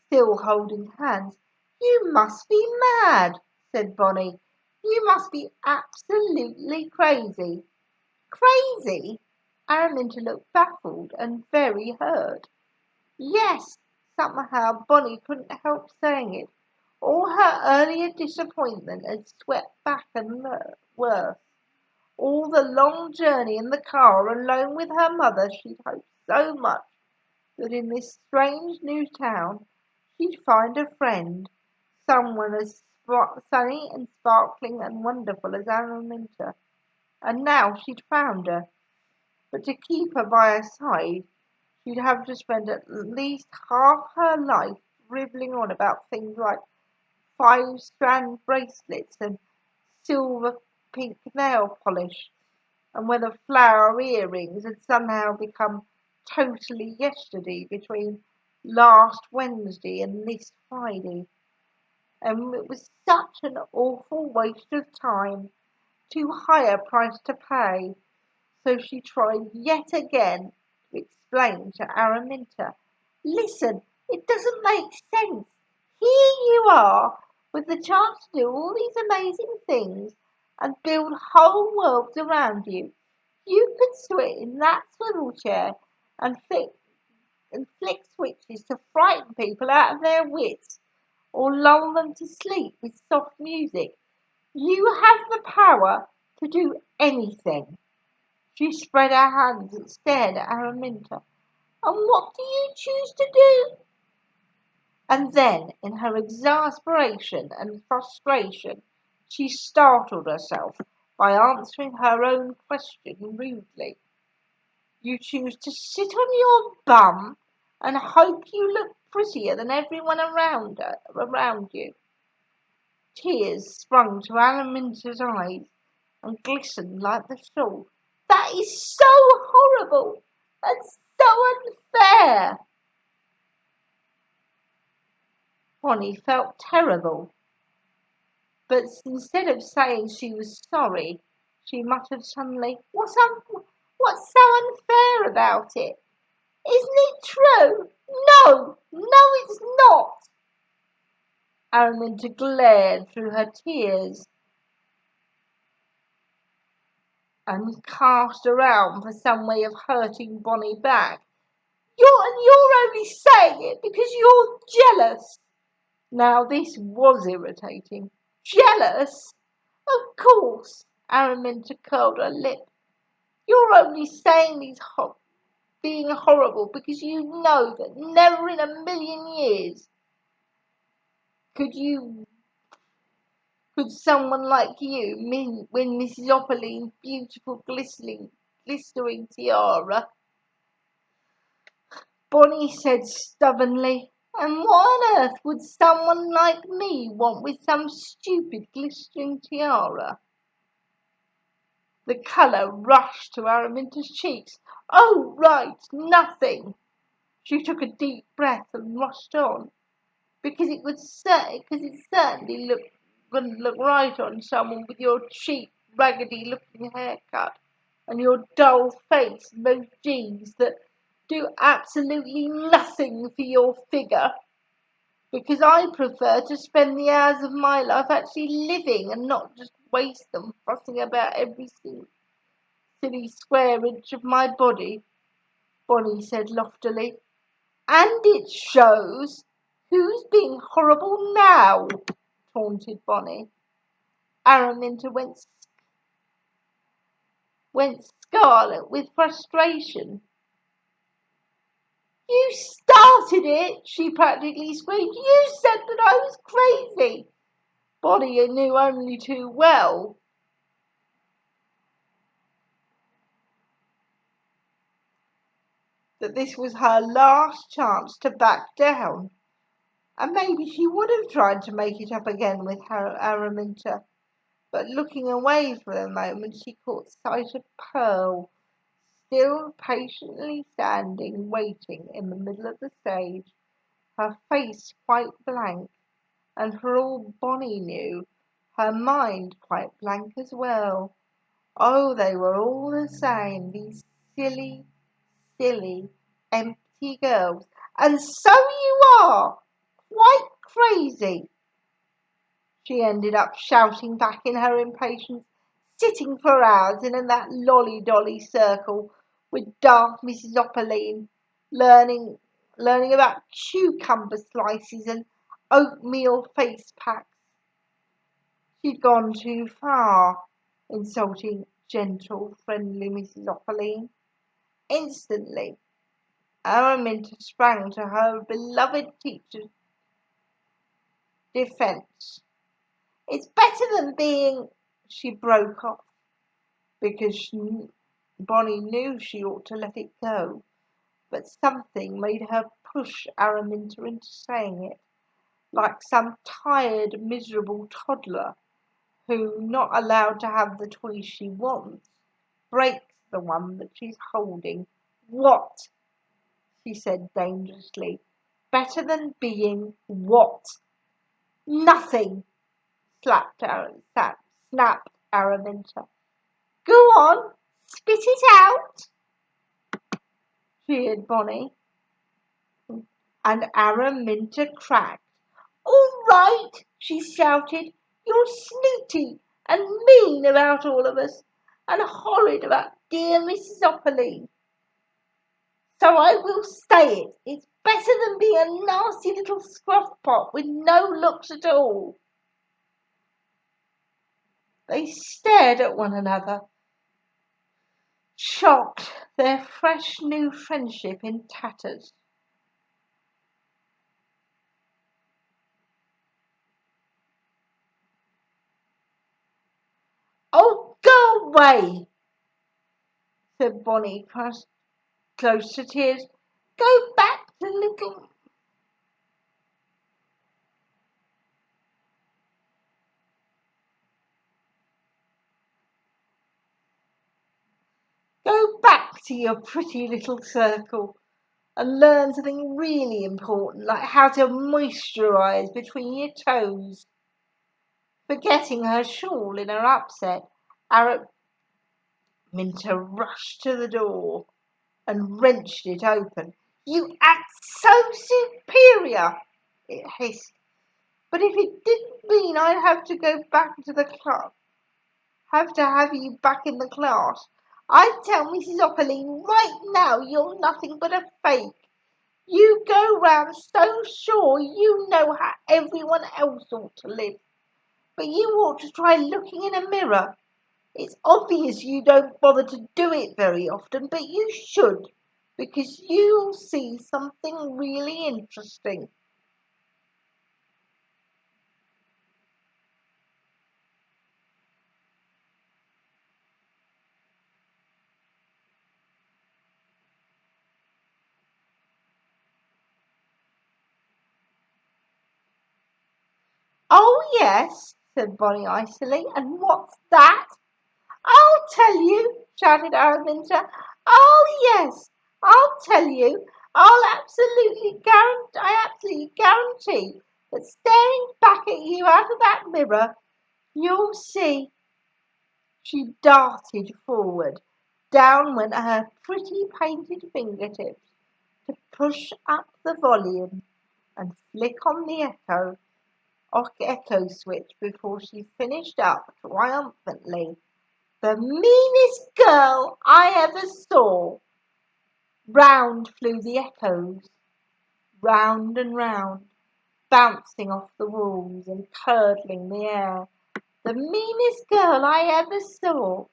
still holding hands. "You must be mad," said Bonnie. "You must be absolutely crazy." "Crazy?" Araminta looked baffled and very hurt. "Yes," somehow Bonnie couldn't help saying it. All her earlier disappointment had swept back and worse. All the long journey in the car alone with her mother, she'd hoped so much that in this strange new town she'd find a friend, someone as sunny and sparkling and wonderful as Araminta. And now she'd found her. But to keep her by her side, she'd have to spend at least half her life dribbling on about things like 5-strand bracelets and silver pink nail polish, and whether flower earrings had somehow become totally yesterday between last Wednesday and this Friday. And it was such an awful waste of time, too high a price to pay. So she tried yet again to explain to Araminta. "Listen, it doesn't make sense. Here you are, with the chance to do all these amazing things and build whole worlds around you. You could sit in that swivel chair and flick switches to frighten people out of their wits or lull them to sleep with soft music. You have the power to do anything." She spread her hands and stared at Araminta. "And what do you choose to do?" And then, in her exasperation and frustration, she startled herself by answering her own question rudely. You choose to sit on your bum and hope you look prettier than everyone around you. Tears sprung to Araminta's eyes and glistened like the salt. That is so horrible and so unfair. Bonnie felt terrible, but instead of saying she was sorry, she muttered suddenly, what's so unfair about it? Isn't it true? No, it's not. Araminta glared through her tears and cast around for some way of hurting Bonnie back. You're only saying it because you're jealous. Now this was irritating. Jealous? Of course. Araminta curled her lip. You're only saying being horrible because you know that never in a million years could someone like you win Mrs. Opperlein's beautiful glistering tiara. Bonnie said stubbornly, and what on earth would someone like me want with some stupid glistering tiara? The colour rushed to Araminta's cheeks. Oh, right, nothing. She took a deep breath and rushed on. Because it certainly wouldn't look right on someone with your cheap, raggedy-looking haircut and your dull face and those jeans that do absolutely nothing for your figure. Because I prefer to spend the hours of my life actually living and not just waste them fussing about every silly square inch of my body, Bonnie said loftily. And it shows. Who's being horrible now? Taunted Bonnie. Araminta went scarlet with frustration. You started it, she practically screamed. You said that I was crazy. Bonnie knew only too well that this was her last chance to back down. And maybe she would have tried to make it up again with her Araminta. But looking away for a moment, she caught sight of Pearl, still patiently standing, waiting in the middle of the stage, her face quite blank, and for all Bonnie knew, her mind quite blank as well. Oh, they were all the same, these silly, empty girls. And so you are, quite crazy, she ended up shouting back in her impatience, sitting for hours in that lolly-dolly circle with daft Mrs. Opperlein, learning about cucumber slices and oatmeal face packs. She'd gone too far, insulting gentle, friendly Mrs. Opperlein. Instantly, Araminta sprang to her beloved teacher's defence. It's better than being, she broke off, because Bonnie knew she ought to let it go, but something made her push Araminta into saying it, like some tired, miserable toddler who, not allowed to have the toy she wants, breaks the one that she's holding. What? She said dangerously. Better than being what? Nothing, snapped Araminta. Go on, spit it out, jeered Bonnie, and Araminta cracked. All right, she shouted, you're snooty and mean about all of us, and horrid about dear Mrs. Opperlein. So I will say it. It's better than being a nasty little scruff pot with no looks at all. They stared at one another, shocked, their fresh new friendship in tatters. away, said Bonnie, close to tears. Go back to little... Go back to your pretty little circle and learn something really important, like how to moisturise between your toes. Forgetting her shawl in her upset, Minty rushed to the door and wrenched it open. You act so superior, it hissed. But if it didn't mean I'd have to go back to the class, have you back in the class, I'd tell Mrs. Opperling right now you're nothing but a fake. You go round so sure you know how everyone else ought to live. But you ought to try looking in a mirror. It's obvious you don't bother to do it very often, but you should, because you'll see something really interesting. Oh, yes, said Bonnie icily, and what's that? I'll tell you, shouted Araminta. Oh, yes, I'll tell you. I absolutely guarantee that staring back at you out of that mirror, you'll see. She darted forward. Down went her pretty painted fingertips to push up the volume and flick on the echo switch before she finished up triumphantly. The meanest girl I ever saw. Round flew the echoes, round and round, bouncing off the walls and curdling the air. The meanest girl I ever saw,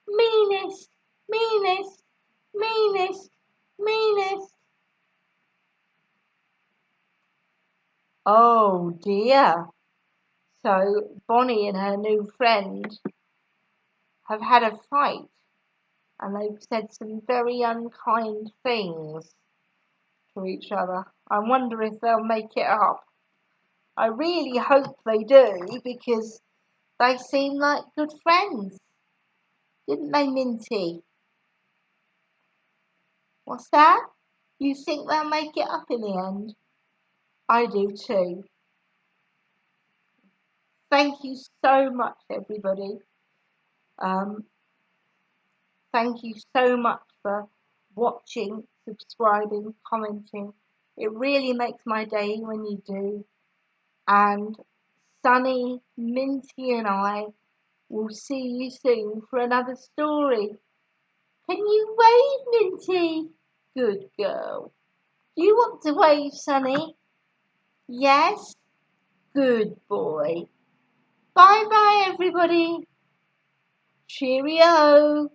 meanest, meanest, meanest, meanest. Oh dear. So Bonnie and her new friend have had a fight and they've said some very unkind things to each other. I wonder if they'll make it up. I really hope they do because they seem like good friends, didn't they, Minty? What's that? You think they'll make it up in the end? I do too. Thank you so much, everybody. Um, Thank you so much for watching, subscribing, commenting. It really makes my day when you do. And Sonny, Minty and I will see you soon for another story. Can you wave, Minty? Good girl. Do you want to wave, Sonny? Yes? Good boy. Bye bye, everybody. Cheerio.